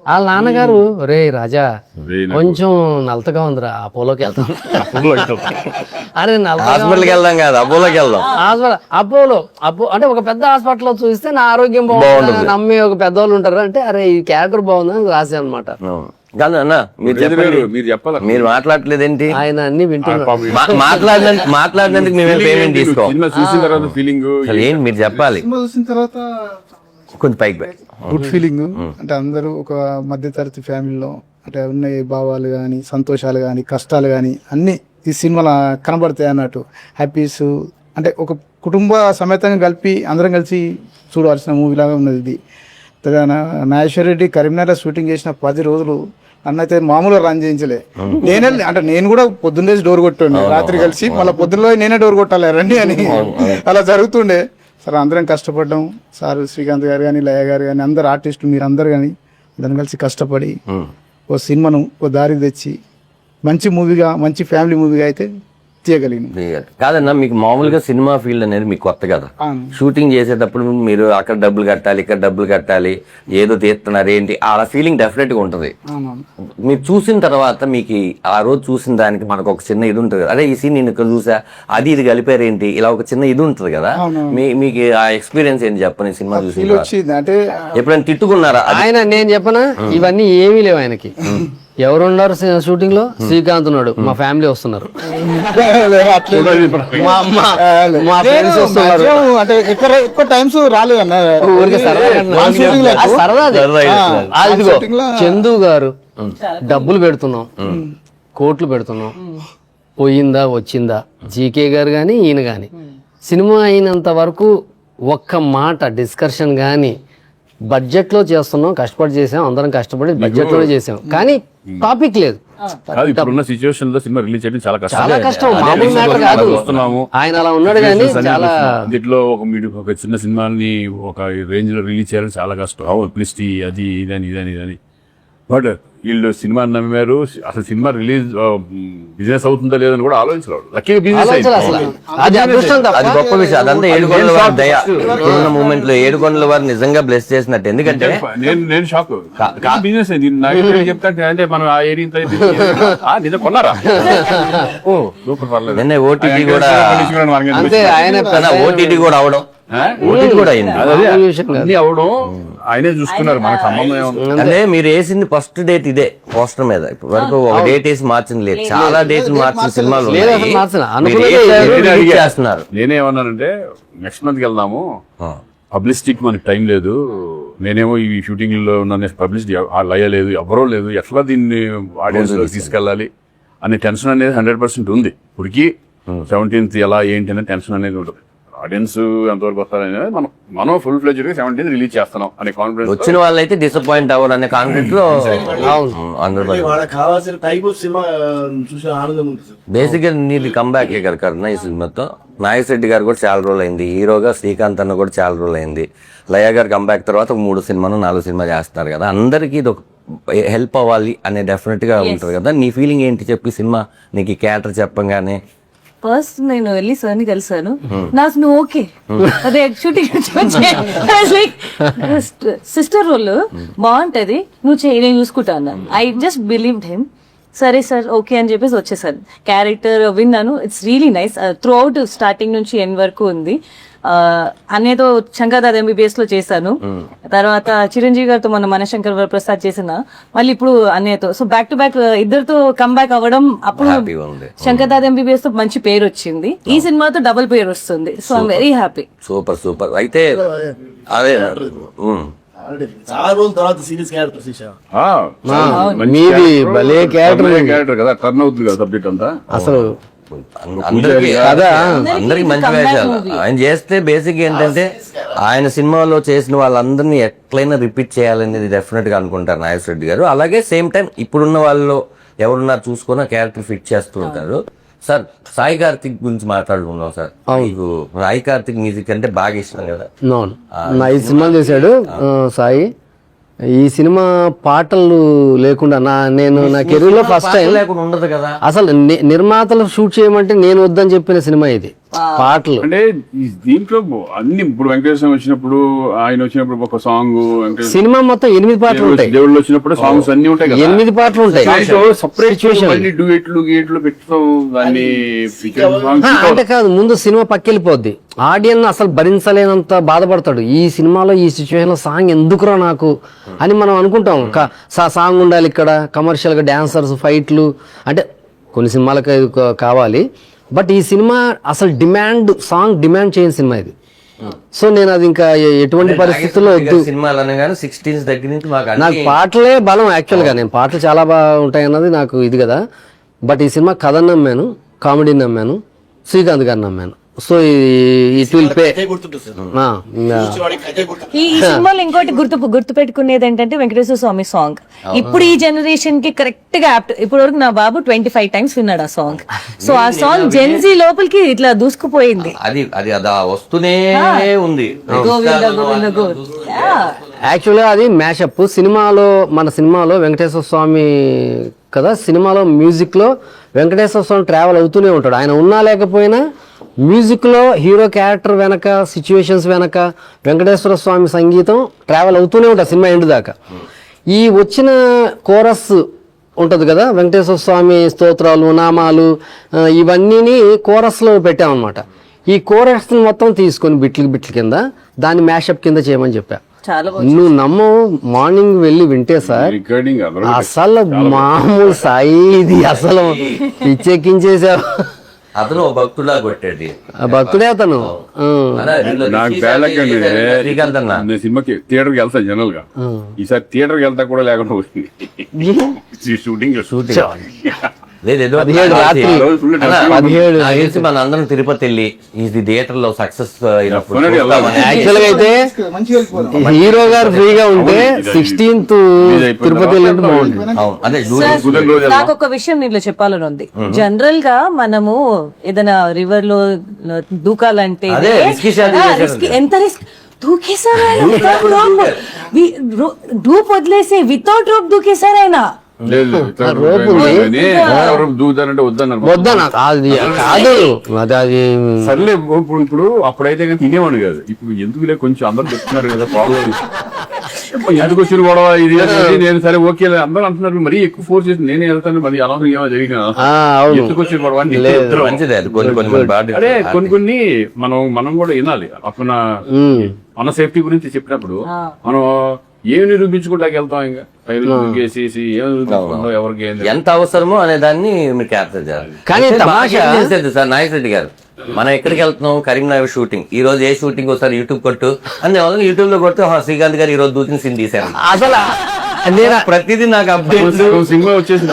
వాళ్ళ నాన్నగారు, రే రాజా కొంచెం నలతగా ఉందిరా, అపోలోకి వెళ్తాం. అరే హాస్పిటల్కి వెళ్దాం కాదు, అపోలోకి వెళ్దాం. అపోలో అంటే ఒక పెద్ద హాస్పిటల్లో చూస్తే నా ఆరోగ్యం బాగుంటుంది నమ్మి ఒక పెద్దవాళ్ళు ఉంటారు. అంటే అరే ఈ క్యారెక్టర్ బాగుందని రాశా అనమాట. కాదు అన్న, మీరు మాట్లాడలేదేంటి? ఆయన అన్ని వింటున్నారు. మాట్లాడినందుకు మేము పేమెంట్ తీసుకోవాలి. చూసిన తర్వాత ఫీలింగ్ ఏంటి మీరు చెప్పాలి. చూసిన తర్వాత కొంచెం పైకి గుడ్ ఫీలింగ్. అంటే అందరూ ఒక మధ్యతరగతి ఫ్యామిలీలో అంటే ఉన్న భావాలు కానీ, సంతోషాలు కానీ, కష్టాలు కానీ అన్నీ ఈ సినిమాలో కనబడతాయి అన్నట్టు. హ్యాపీస్ అంటే ఒక కుటుంబ సమేతంగా కలిపి అందరం కలిసి చూడవలసిన మూవీలాగా ఉన్నది ఇది. నాగేశ్వర రెడ్డి కరీంనగర్లో షూటింగ్ చేసిన 10 రోజులు నన్నైతే మామూలుగా రన్ చేయించలే. నేను కూడా పొద్దున్నే డోర్ కొట్టుండే, రాత్రి కలిసి మళ్ళీ పొద్దున్నలో నేనే డోర్ కొట్టాలి రండి అని, అలా జరుగుతుండే. సార్ అందరం కష్టపడ్డాం, సార్ శ్రీకాంత్ గారు కానీ, లయ గారు కానీ, అందరు ఆర్టిస్టులు మీరు అందరు కానీ అందరం కలిసి కష్టపడి ఓ సినిమాను ఓ దారి తెచ్చి మంచి మూవీగా, మంచి ఫ్యామిలీ మూవీగా అయితే తీయగలిగింది. కాదన్నా, మీకు మామూలుగా సినిమా ఫీల్డ్ అనేది మీకు కొత్త కదా. షూటింగ్ చేసేటప్పుడు మీరు అక్కడ డబ్బులు కట్టాలి, ఇక్కడ డబ్బులు కట్టాలి, ఏదో తీస్తున్నారు ఏంటి, ఆ ఫీలింగ్ డెఫినెట్ గా ఉంటది. మీరు చూసిన తర్వాత మీకు ఆ రోజు చూసిన దానికి మనకు ఒక చిన్న ఇది ఉంటుంది, అదే ఈ సీన్ నేను ఇక్కడ చూసా, అది ఇది కలిపారు ఏంటి, ఇలా ఒక చిన్న ఇది ఉంటుంది కదా. మీకు ఆ ఎక్స్పీరియన్స్ ఏంటి చెప్పని సినిమా చూసి అంటే ఎప్పుడైనా తిట్టుకున్నారా? ఆయన నేను చెప్పనా, ఇవన్నీ ఏమీ లేవు ఆయనకి. ఎవరున్నారు షూటింగ్ లో? శ్రీకాంత్ ఉన్నాడు, మా ఫ్యామిలీ వస్తున్నారు, మా ఫ్రెండ్స్ వస్తున్నారు. అంటే ఎక్కువ టైమ్స్ రాలేదు అన్న, చందు గారు డబ్బులు పెడుతున్నాం, కోట్లు పెడుతున్నాం, పోయిందా వచ్చిందా. జీకే గారు కానీ ఈయన కానీ సినిమా అయినంత వరకు ఒక్క మాట డిస్కషన్ కానీ బడ్జెట్ లో చేస్తున్నాం, కష్టపడి చేసాం, అందరం కష్టపడి బడ్జెట్ లో చేసాం, కానీ టాపిక్ లేదు. కాదు ఇప్పుడున్న సిచ్యువేషన్ లో సినిమా రిలీజ్ చేయడం చాలా కష్టం. చాలా కష్టం, మామూలు మ్యాటర్ కాదు. వస్తున్నాము ఆయన అలా ఉన్నాడు కానీ చాలా దీంట్లో ఒక చిన్న సినిమాని ఒక రేంజ్ లో రిలీజ్ చేయాలని చాలా కష్టం. పబ్లిసిటీ అది ఇదని బట్ వీళ్ళు సినిమా నమ్మారు. అసలు సినిమా రిలీజ్ బిజినెస్ అవుతుందా లేదని కూడా ఆలోచించలేదు. లక్కీగా బిజినెస్ ఆలోచన అసలు. అది అదృష్టం తప్ప. అది గొప్ప విషయం. అదంతా ఏడుకొండల వారి దయ. ఇప్పుడున్న మూమెంట్ లో ఏడుకొండల వారు నిజంగా బ్లెస్ చేసినట్టు. ఎందుకంటే నేను షాక్. బిజినెస్ చెప్తా అంటే మనం ఆ ఏరియా నిజం కొన్నారా? సూపర్ పర్లేదు. నిన్న ఓటీటీ కూడా అంతే, ఆయన ఓటీటీ కూడా అవడం, ఓటీటీ కూడా అయింది. అన్ని అవడం ఆయనే చూసుకున్నారు, మనకు సంబంధం ఏముంది? అంటే మీరు వేసింది ఫస్ట్ డేట్ ఇదే పోస్టర్ మీద. ఇప్పటి వరకు ఒక డేట్ వేసి మార్చింది లేదు. చాలా డేట్లు మార్చిన సినిమాలు లేదు, ఉన్నాయి. అసలు మార్చిన. మీరు అనుకున్నదే వేసారు, నేనే రిలీజ్ అడిగా. చేస్తున్నారు. నేనేమన్నానంటే నెక్స్ట్ మంత్ కి వెళ్దాము, పబ్లిసిటీకి మనకి టైం లేదు, నేనేమో ఈ షూటింగ్ లో ఉన్న పబ్లిసిటీ అయ్యలేదు, ఎవరో లేదు, ఎట్లా దీన్ని ఆడియన్స్ లో తీసుకెళ్ళాలి అనే టెన్షన్ అనేది 100% ఉంది. ఇప్పటికి 17th ఎలా ఏంటి అనే టెన్షన్ అనేది ఉంటుంది. ఆడియన్స్ ఎంతవరకు వస్తారనేది మనం ఫుల్ ఫ్లెడ్జ్డ్ గా 17th రిలీజ్ చేస్తున్నాం అనే కాన్ఫిడెన్స్. వచ్చిన వాళ్ళైతే డిసప్పాయింట్ అవ్వరు అనే కాన్ఫిడెంట్ లో అందరూ. వాళ్ళకి కావాల్సిన టైప్ ఆఫ్ సినిమా చూసే ఆనందం ఉంది సార్. బేసిక్ గా నీది కంబ్యాక్ కన్నా ఈ సినిమాతో. నాగేశ్వరరెడ్డి గారు కూడా చాలా రోజులు అయింది, హీరోగా శ్రీకాంత్ అన్న కూడా చాలా రోజులు అయింది. లయ గారు కంబ్యాక్ తర్వాత 3 సినిమాలు 4 సినిమాలు చేస్తున్నారు కదా. అందరికీ ఇది ఒక హెల్ప్ అవ్వాలి అనే డెఫినెట్ గా ఉంటుంది కదా. నీ ఫీలింగ్ ఏంటి చెప్పి సినిమా నీకు ఈ క్యారెక్టర్ చెప్పంగానే? ఫస్ట్ నేను వెళ్ళి సార్ని కలిసాను. నాకు నువ్వు ఓకే అదే షూటింగ్ సిస్టర్ రోల్ బాగుంటది, నువ్వు చేయి, నేను చూసుకుంటాను. I just believed him. సరే సార్ ఓకే అని చెప్పేసి వచ్చేసాను. క్యారెక్టర్ విన్నాను, it's really nice. Through out starting నుంచి ఎండ్ వరకు ఉంది. అన్నేతో శంకర్దాద్ MBBS లో చేశాను. తర్వాత చిరంజీవి గారితో మన మనశంకర్ వరప్రసాద్ చేసిన, మళ్ళీ ఇప్పుడు అన్నయ్యతో. సో బ్యాక్ టు బ్యాక్ ఇద్దరితో కంబ్యాక్ అవ్వడం. అప్పుడు శంకర్దాద్ MBBS తో మంచి పేరు వచ్చింది, ఈ సినిమాతో డబుల్ పేరు వస్తుంది. So I'm very happy. Super super. అయితే అదే చాలా రోజుల తర్వాత సీరియస్ క్యారెక్టర్ తీసా. మీది భలే క్యారెక్టర్ కదా, టర్న్ అవుతుంది కదా సబ్జెక్ట్ అంతా. అసలు అందరికి కదా, అందరికి మంచి వేషాలు ఆయన చేస్తే. బేసిక్ ఏంటంటే ఆయన సినిమాలో చేసిన వాళ్ళందరినీ ఎట్లయినా రిపీట్ చేయాలనేది డెఫినెట్ గా అనుకుంటారు నాగేశ్వరరెడ్డి గారు. అలాగే సేమ్ టైం ఇప్పుడున్న వాళ్ళు ఎవరున్నారు చూసుకున్న క్యారెక్టర్ ఫిట్ చేస్తూ ఉంటారు. సార్ సాయి కార్తిక్ గురించి మాట్లాడుకున్నాం సార్. మీకు సాయి కార్తిక్ మ్యూజిక్ అంటే బాగా ఇష్టం కదా? నా ఈ సినిమా చేశాడు సాయి. ఈ సినిమా పాటలు లేకుండా నేను నా కెరీర్ లో ఫస్ట్ టైం లేకుండా ఉండదు కదా. అసలు నిర్మాతలు షూట్ చేయమంటే నేను వద్దని చెప్పిన సినిమా ఇది. పాటలు అంటే దీంట్లో అన్ని ఇప్పుడు వెంకటేశ్వర వచ్చినప్పుడు, ఆయన వచ్చినప్పుడు ఒక సాంగ్, సినిమా మొత్తం 8 పాటలు ఉంటాయి. దేవుళ్ళు వచ్చినప్పుడు సాంగ్స్ అన్ని ఉంటాయి కదా, 8 పాటలు ఉంటాయి. సపరేట్ డ్యూయెట్లు గేట్లు పెట్టుతాం దాన్ని. అంటే కాదు, ముందు సినిమా పక్కెళ్ళిపోద్ది, ఆడియన్స్ అసలు భరించలేనంత బాధపడతాడు. ఈ సినిమాలో ఈ సిచ్యువేషన్ లో సాంగ్ ఎందుకురా నాకు అని మనం అనుకుంటాం. సాంగ్ ఉండాలి ఇక్కడ, కమర్షియల్ గా డాన్సర్స్, ఫైట్లు, అంటే కొన్ని సినిమాలకు కావాలి. బట్ ఈ సినిమా అసలు సాంగ్ డిమాండ్ చేయని సినిమా ఇది. సో నేను అది ఇంకా ఎటువంటి పరిస్థితుల్లో వద్దు. సినిమాలు అనగానే 16 దగ్గర నుంచి నాకు పాటలే బలం. యాక్చువల్ గా నేను పాటలు చాలా బాగా ఉంటాయి అన్నది నాకు ఇది కదా. బట్ ఈ సినిమా కథను నమ్మాను, కామెడీని నమ్మాను, శ్రీకాంత్ గారిని నమ్మాను. So it will pay. ఈ సినిమాలో ఇంకోటి గుర్తు పెట్టుకునేది ఏంటంటే వెంకటేశ్వర స్వామి సాంగ్ ఇప్పుడు ఈ జనరేషన్ కి కరెక్ట్ గా యాప్ట్. ఇప్పుడు వరకు నా బాబు 25 times విన్నాడు ఆ సాంగ్. సో ఆ సాంగ్ జెన్జీ లోపలికి ఇట్లా దూసుకుపోయింది. అది వస్తూనే ఉంది. యాక్చువల్గా అది మ్యాషప్. మన సినిమాలో వెంకటేశ్వర స్వామి కదా, సినిమాలో మ్యూజిక్ లో వెంకటేశ్వర స్వామి ట్రావెల్ అవుతూనే ఉంటాడు. ఆయన ఉన్నా లేకపోయినా మ్యూజిక్ లో హీరో క్యారెక్టర్ వెనక, సిచ్యువేషన్స్ వెనక వెంకటేశ్వర స్వామి సంగీతం ట్రావెల్ అవుతూనే ఉంటుంది సినిమా ఎండ్ దాకా. ఈ వచ్చిన కోరస్ ఉంటుంది కదా, వెంకటేశ్వర స్వామి స్తోత్రాలు, నామాలు, ఇవన్నీ కోరస్లో పెట్టామన్నమాట. ఈ కోరస్ మొత్తం తీసుకొని బిట్ల కింద దాన్ని మ్యాషప్ కింద చేయమని చెప్పా. నువ్వు నమ్మవు, మార్నింగ్ వెళ్ళి వింటే సార్ అసలు మామూలు సాయి ఇది అసలు పిచ్చెక్కించేసావు. అతను భక్తుడా కొట్టాడు. భక్తుడే అతను. నాకు శ్రీకాంత్ అన్న నేను సినిమాకి థియేటర్కి వెళ్తా జనరల్ గా. ఈసారి థియేటర్కి వెళ్తా కూడా లేకుండా పోయింది షూటింగ్. లేదు 17 రాత్రి, 17 మన అందరం తిరుపతి వెళ్ళి ఇది థియేటర్ లో సక్సెస్ అయినప్పుడు యాక్చువల్ గా అయితే హీరో గారు ఫ్రీగా ఉంటే 16th తిరుపతి వెళ్ళినట్టు బాగుంటుంది. అవును అదే నాకు ఒక విషయం నీళ్ళు చెప్పాలని ఉంది. జనరల్ గా మనము ఏదైనా రివర్ లో దూకాలంటే అదే, risky shot చేశారు. ఎంత రిస్క్ దూకేశారు ఆయన without rope. డూప్ వదిలేసి వితౌట్ రోప్ దూకేశారు ఆయన. దూదానంటే వద్దన్నారు. వద్దనా అది కాదు అది సర్లే ఇప్పుడు అప్పుడైతే కానీ తినేవాడు కాదు. ఇప్పుడు ఎందుకులే కొంచెం అందరూ చెప్తున్నారు కదా ప్రాబ్లం ఎందుకు వచ్చిన గొడవ ఇది నేను సరే ఓకే అందరూ అంటున్నారు మరీ ఎక్కువ ఫోర్స్ చేసి నేనే వెళ్తాను మరి అనవసరం ఏమో జరిగిన ఎందుకు వచ్చిన గొడవ అని మంచిదే అది కొన్ని అదే కొన్ని మనం కూడా వినాలి. అప్పుడు మన సేఫ్టీ గురించి చెప్పినప్పుడు మనం ఏమి నిరూపించుకుంటాకి వెళ్తాం ఇంకా పైరుకేసేసి ఏమి నిరూపించుకుంటాం ఎవరికి ఎంత అవసరమో అనే దాన్ని మీరు క్యాప్చర్ చేయాలి. కానీ తమాషా సార్ నాగేష్ రెడ్డి గారు మనం ఎక్కడికి వెళ్తున్నాం కరీంనగర్ షూటింగ్ ఈ రోజు ఏ షూటింగ్ వస్తారు యూట్యూబ్ కొట్టు అనే వాళ్ళు యూట్యూబ్ లో కొట్టు శ్రీకాంత్ గారు ఈ రోజు దూకిన సీన్ తీశారు. అసలు ప్రతిదీ నాకు అప్డేట్ సినిమా వచ్చేసింది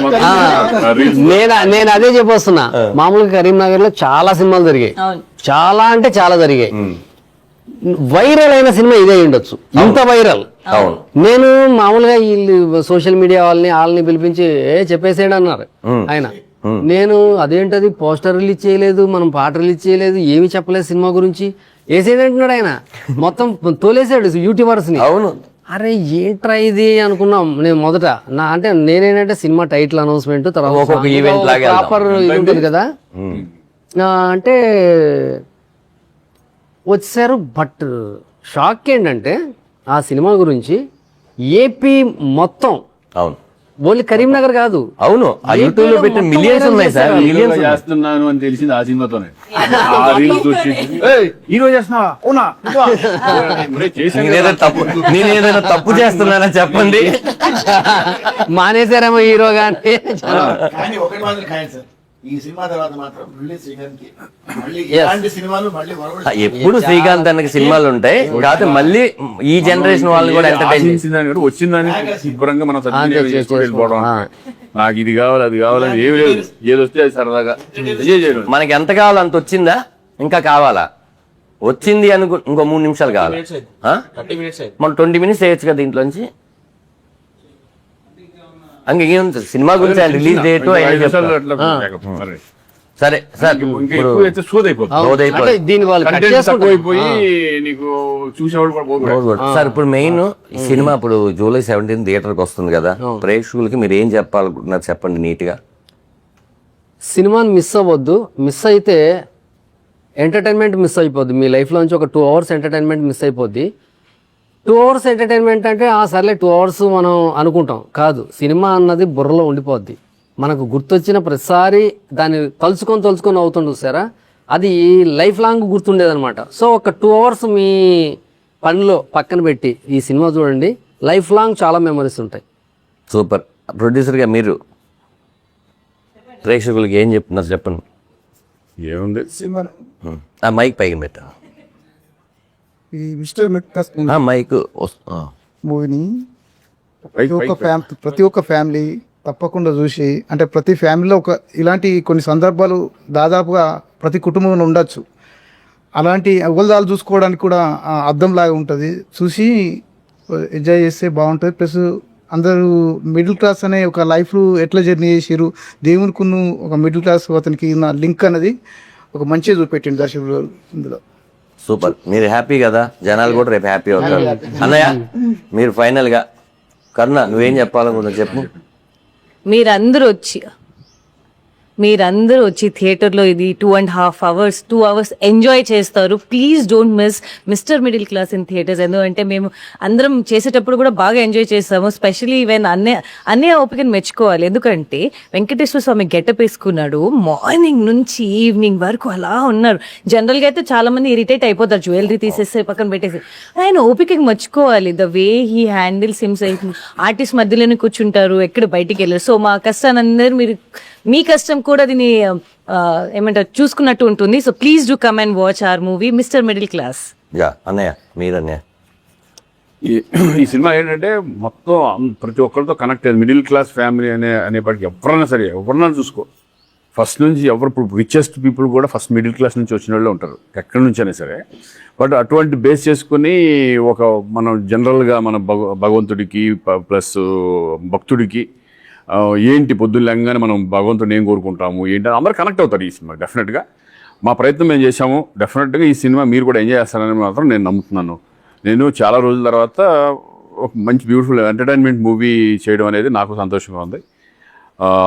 నేను అదే చెప్పొస్తున్నా. మామూలుగా కరీంనగర్ లో చాలా సినిమాలు జరిగాయి, చాలా అంటే చాలా జరిగాయి. వైరల్ అయిన సినిమా ఇదే ఉండొచ్చు, ఇంత వైరల్. అవును నేను మామూలుగా వీళ్ళు సోషల్ మీడియా వాళ్ళని పిలిపించి చెప్పేసేయండి అన్నారు ఆయన. నేను అదేంటది పోస్టర్ రిలీజ్ చేయలేదు, మనం పాట రిలీజ్ చేయలేదు, ఏమి చెప్పలేదు సినిమా గురించి, వేసేది అంటున్నాడు ఆయన. మొత్తం తోలేసాడు యూట్యూబర్స్ ని. అవును అరే ఏంట్రా ఇది అనుకున్నాం. నేను మొదట అంటే నేనేంటంటే సినిమా టైటిల్ అనౌన్స్మెంట్ తర్వాత ఈవెంట్ లాగా ప్రాపర్ ఇది ఉంటుంది కదా అంటే వచ్చారు. బట్ షాక్ ఏంటంటే ఆ సినిమా గురించి ఏపీ మొత్తం, అవును ఓన్లీ కరీంనగర్ కాదు, అవును ఆ యూట్యూబ్ లో పెట్టిన మిలియన్స్ ఉన్నాయి సార్. మిలియన్స్ చేస్తున్నాను అని తెలిసింది ఆ సినిమాతోనే. ఈ రోజు చేస్తున్నావా అవునా నేనేదైనా తప్పు చేస్తున్నానని చెప్పండి. మానేశారేమో హీరో గాని. కానీ ఒకటి మాత్రం ఖాయం సార్, ఈ సినిమా తర్వాత మాత్రం మళ్ళీ శ్రీకాంత్కి మళ్ళీ ఇలాంటి సినిమాలు మళ్ళీ ఎప్పుడు శ్రీకాంత్ అన్నకి సినిమాలు ఉంటాయి కాకపోతే మళ్ళీ ఈ జనరేషన్ వాళ్ళు కూడా ఎంటర్టైన్ వచ్చిందని శుభ్రంగా మనం వెళ్ళిపోవడం. నాకు ఇది కావాలి అది కావాలని ఏమి లేదు, ఏది వస్తే అది సరదాగా ఎంజాయ్ చేయడం. మనకి ఎంత కావాలో అంత వచ్చిందా ఇంకా కావాలా వచ్చింది అనుకో ఇంకో 3 నిమిషాలు కావాలి. మనం 20 minutes చేయొచ్చు కదా దీంట్లోంచి. ఇంకేముంది సినిమా గురించి రిలీజ్ డేట్ సరే సార్ దీని వాళ్ళు నీకు చూసేవాడు కూడా సార్ ఇప్పుడు మెయిన్ సినిమా ఇప్పుడు July 17 థియేటర్కి వస్తుంది కదా, ప్రేక్షకులకి మీరు ఏం చెప్పాలనుకుంటున్నారు చెప్పండి నీట్ గా. సినిమాని మిస్ అవ్వద్దు. మిస్ అయితే ఎంటర్టైన్మెంట్ మిస్ అయిపోద్ది. మీ లైఫ్ లోంచి ఒక 2 hours ఎంటర్టైన్మెంట్ మిస్ అయిపోద్ది. 2 hours ఎంటర్టైన్మెంట్ అంటే సర్లే 2 hours మనం అనుకుంటాం, కాదు. సినిమా అన్నది బుర్రలో ఉండిపోద్ది. మనకు గుర్తొచ్చిన ప్రతిసారి దాన్ని తలుచుకొని అవుతుంది చూసారా, అది లైఫ్ లాంగ్ గుర్తుండేదన్నమాట. సో ఒక 2 hours మీ పనిలో పక్కన పెట్టి ఈ సినిమా చూడండి, లైఫ్ లాంగ్ చాలా మెమరీస్ ఉంటాయి. సూపర్. ప్రొడ్యూసర్గా మీరు ప్రేక్షకులకి ఏం చెప్తున్నారు చెప్పండి. ఏముంది ఆ మైక్ పైకి పెట్టా, ఈ మిస్టర్ మెట్కాస్ మైక్ మూవీని ప్రతి ఒక్క ఫ్యామిలీ తప్పకుండా చూసి, అంటే ప్రతి ఫ్యామిలీలో ఇలాంటి కొన్ని సందర్భాలు దాదాపుగా ప్రతి కుటుంబంలో ఉండొచ్చు. అలాంటి అవల్దాలు చూసుకోవడానికి కూడా అద్దంలాగా ఉంటుంది, చూసి ఎంజాయ్ చేస్తే బాగుంటుంది. ప్లస్ అందరూ మిడిల్ క్లాస్ అనే ఒక లైఫ్ ఎట్లా జర్నీ చేసారు, దేవునికి ఒక మిడిల్ క్లాస్ అతనికి ఉన్న లింక్ అనేది ఒక మంచిగా చూపెట్టింది దర్శకులు ఇందులో. సూపర్. మీరు హ్యాపీ కదా, జనాలు కూడా రేపు హ్యాపీ అవుతారు. అన్నయ్య మీరు ఫైనల్ గా కరుణ నువ్వేం చెప్పాలనుకుంటున్నా చెప్పు. మీరందరూ వచ్చి థియేటర్లో ఇది 2.5 hours 2 hours ఎంజాయ్ చేస్తారు. Please don't miss mister Middle class in theatres. ఎందుకంటే మేము అందరం చేసేటప్పుడు కూడా బాగా ఎంజాయ్ చేస్తాము. స్పెషలీ ఈవెన్ అన్నయ్య ఓపికను మెచ్చుకోవాలి. ఎందుకంటే వెంకటేశ్వర స్వామి గెటప్ వేసుకున్నాడు, మార్నింగ్ నుంచి ఈవినింగ్ వరకు అలా ఉన్నారు. జనరల్గా అయితే చాలా మంది ఇరిటేట్ అయిపోతారు, జ్యువెలరీ తీసేస్తే పక్కన పెట్టేసి. ఆయన ఓపికకి మెచ్చుకోవాలి. The way he handles himself. Artist మధ్యలోనే కూర్చుంటారు, ఎక్కడ బయటికి వెళ్ళారు. సో మా కష్టాన్ని అందరూ మీ కష్టం కూడా దీన్ని ఏమంటారు చూసుకున్నట్టు ఉంటుంది. So please do come and watch our movie Mr Middle Class. అన్నయ్య మీరు అన్నయ్య ఈ సినిమా ఏంటంటే మొత్తం ప్రతి ఒక్కరితో కనెక్ట్ అయ్యేది. మిడిల్ క్లాస్ ఫ్యామిలీ అనేప్పటికీ ఎవరైనా సరే ఎవరన్నా చూసుకో, ఫస్ట్ నుంచి ఎవరు ఇప్పుడు రిచెస్ట్ పీపుల్ కూడా ఫస్ట్ మిడిల్ క్లాస్ నుంచి వచ్చిన వాళ్ళే ఉంటారు ఎక్కడి నుంచి అయినా సరే. బట్ అటువంటి బేస్ చేసుకుని మనం జనరల్గా మన భగవంతుడికి ప్లస్ భక్తుడికి ఏంటి పొద్దున్న లేగానే మనం భగవంతుడిని ఏం కోరుకుంటాము ఏంటి అందరూ కనెక్ట్ అవుతారు ఈ సినిమా. డెఫినెట్గా మా ప్రయత్నం మేము చేశాము. డెఫినెట్గా ఈ సినిమా మీరు కూడా ఎంజాయ్ చేస్తారని మాత్రం నేను నమ్ముతున్నాను. నేను చాలా రోజుల తర్వాత ఒక మంచి బ్యూటిఫుల్ ఎంటర్టైన్మెంట్ మూవీ చేయడం అనేది నాకు సంతోషంగా ఉంది.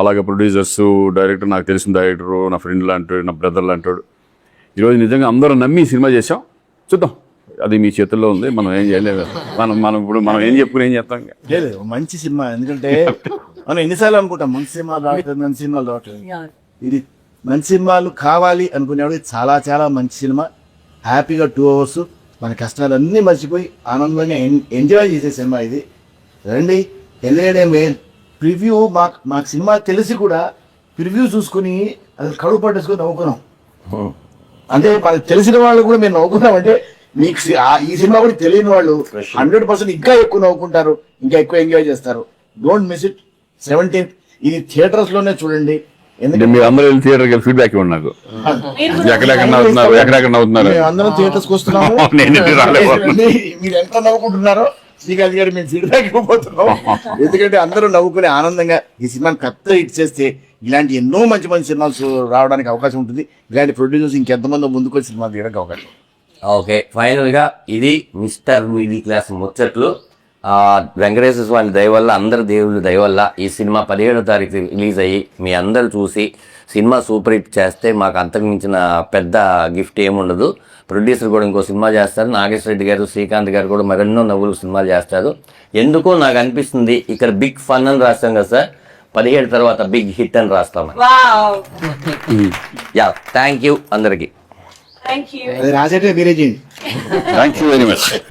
అలాగే ప్రొడ్యూసర్స్, డైరెక్టర్, నాకు తెలిసిన డైరెక్టరు, నా ఫ్రెండ్ లాంటాడు, నా బ్రదర్ లాంటాడు. ఈరోజు నిజంగా అందరూ నమ్మి ఈ సినిమా చేసాం. చూద్దాం, అది మీ చేతుల్లో ఉంది. మనం ఏం చేయలేదు. మనం ఏం చెప్పుకుని ఏం చేస్తాం. లేదు మంచి సినిమా, ఎందుకంటే మనం ఎన్నిసార్లు అనుకుంటాం మంచి సినిమా రావట్లేదు, మంచి సినిమాలు రావట్లేదు. ఇది మంచి సినిమాలు కావాలి అనుకునేవాడు చాలా చాలా మంచి సినిమా. హ్యాపీగా 2 hours మన కష్టాలన్నీ మర్చిపోయి ఆనందంగా ఎంజాయ్ చేసే సినిమా ఇది. రండి, వెళ్ళేడే మెయిన్. ప్రివ్యూ మాకు సినిమా తెలిసి కూడా ప్రివ్యూ చూసుకుని అది కడుపు పట్టేసుకొని నవ్వుకున్నాం. అంటే మనకు తెలిసిన వాళ్ళు కూడా మేము నవ్వుకున్నాం. అంటే మీకు ఈ సినిమా కూడా తెలియని వాళ్ళు 100% ఇంకా ఎక్కువ నవ్వుకుంటారు, ఇంకా ఎక్కువ ఎంజాయ్ చేస్తారు. Don't miss it. 17th ఇది థియేటర్స్ లోనే చూడండి. మీరు అందరూ వెళ్ళి థియేటర్కి వెళ్ళి ఫీడ్బ్యాక్ ఇవ్వండి నాకు. ఎక్కడెక్కడ నవ్వుతున్నారు మేము అందరం థియేటర్స్కి వస్తున్నాము. మీరు ఎంత నవ్వుకుంటున్నారో శ్రీకాంత్ గారు మేము ఫీడ్బ్యాక్ ఇవ్వబోతున్నాం. ఎందుకంటే అందరూ నవ్వుకునే ఆనందంగా ఈ సినిమాని పెద్ద హిట్ చేస్తే ఇలాంటి ఎన్నో మంచి మంచి సినిమాలు రావడానికి అవకాశం ఉంటుంది. ఇలాంటి ప్రొడ్యూసర్స్ ఇంకెంతమంది ముందుకు వచ్చి సినిమా తీయడానికి అవకాశం. ఓకే, ఫైనల్గా ఇది మిస్టర్ మిడిల్ క్లాస్ ముచ్చట్లు. వెంకటేశ్వర స్వామి దయ వల్ల, అందరి దేవుళ్ళ దయ వల్ల ఈ సినిమా 17వ తారీఖు రిలీజ్ అయ్యి మీ అందరు చూసి సినిమా సూపర్ హిట్ చేస్తే మాకు అంతకు మించిన పెద్ద గిఫ్ట్ ఏముండదు. ప్రొడ్యూసర్ కూడా ఇంకో సినిమా చేస్తారు, నాగేశ్వర రెడ్డి గారు, శ్రీకాంత్ గారు కూడా మరెన్నో నవ్వులు సినిమాలు చేస్తారు. ఎందుకో నాకు అనిపిస్తుంది ఇక్కడ బిగ్ ఫన్ అని రాస్తాం కదా సార్, 17 తర్వాత బిగ్ హిట్ అని రాస్తామని. యా, థ్యాంక్ యూ అందరికీ. Thank you. అది రాసేటే మీరే చేయండి. Thank you very much.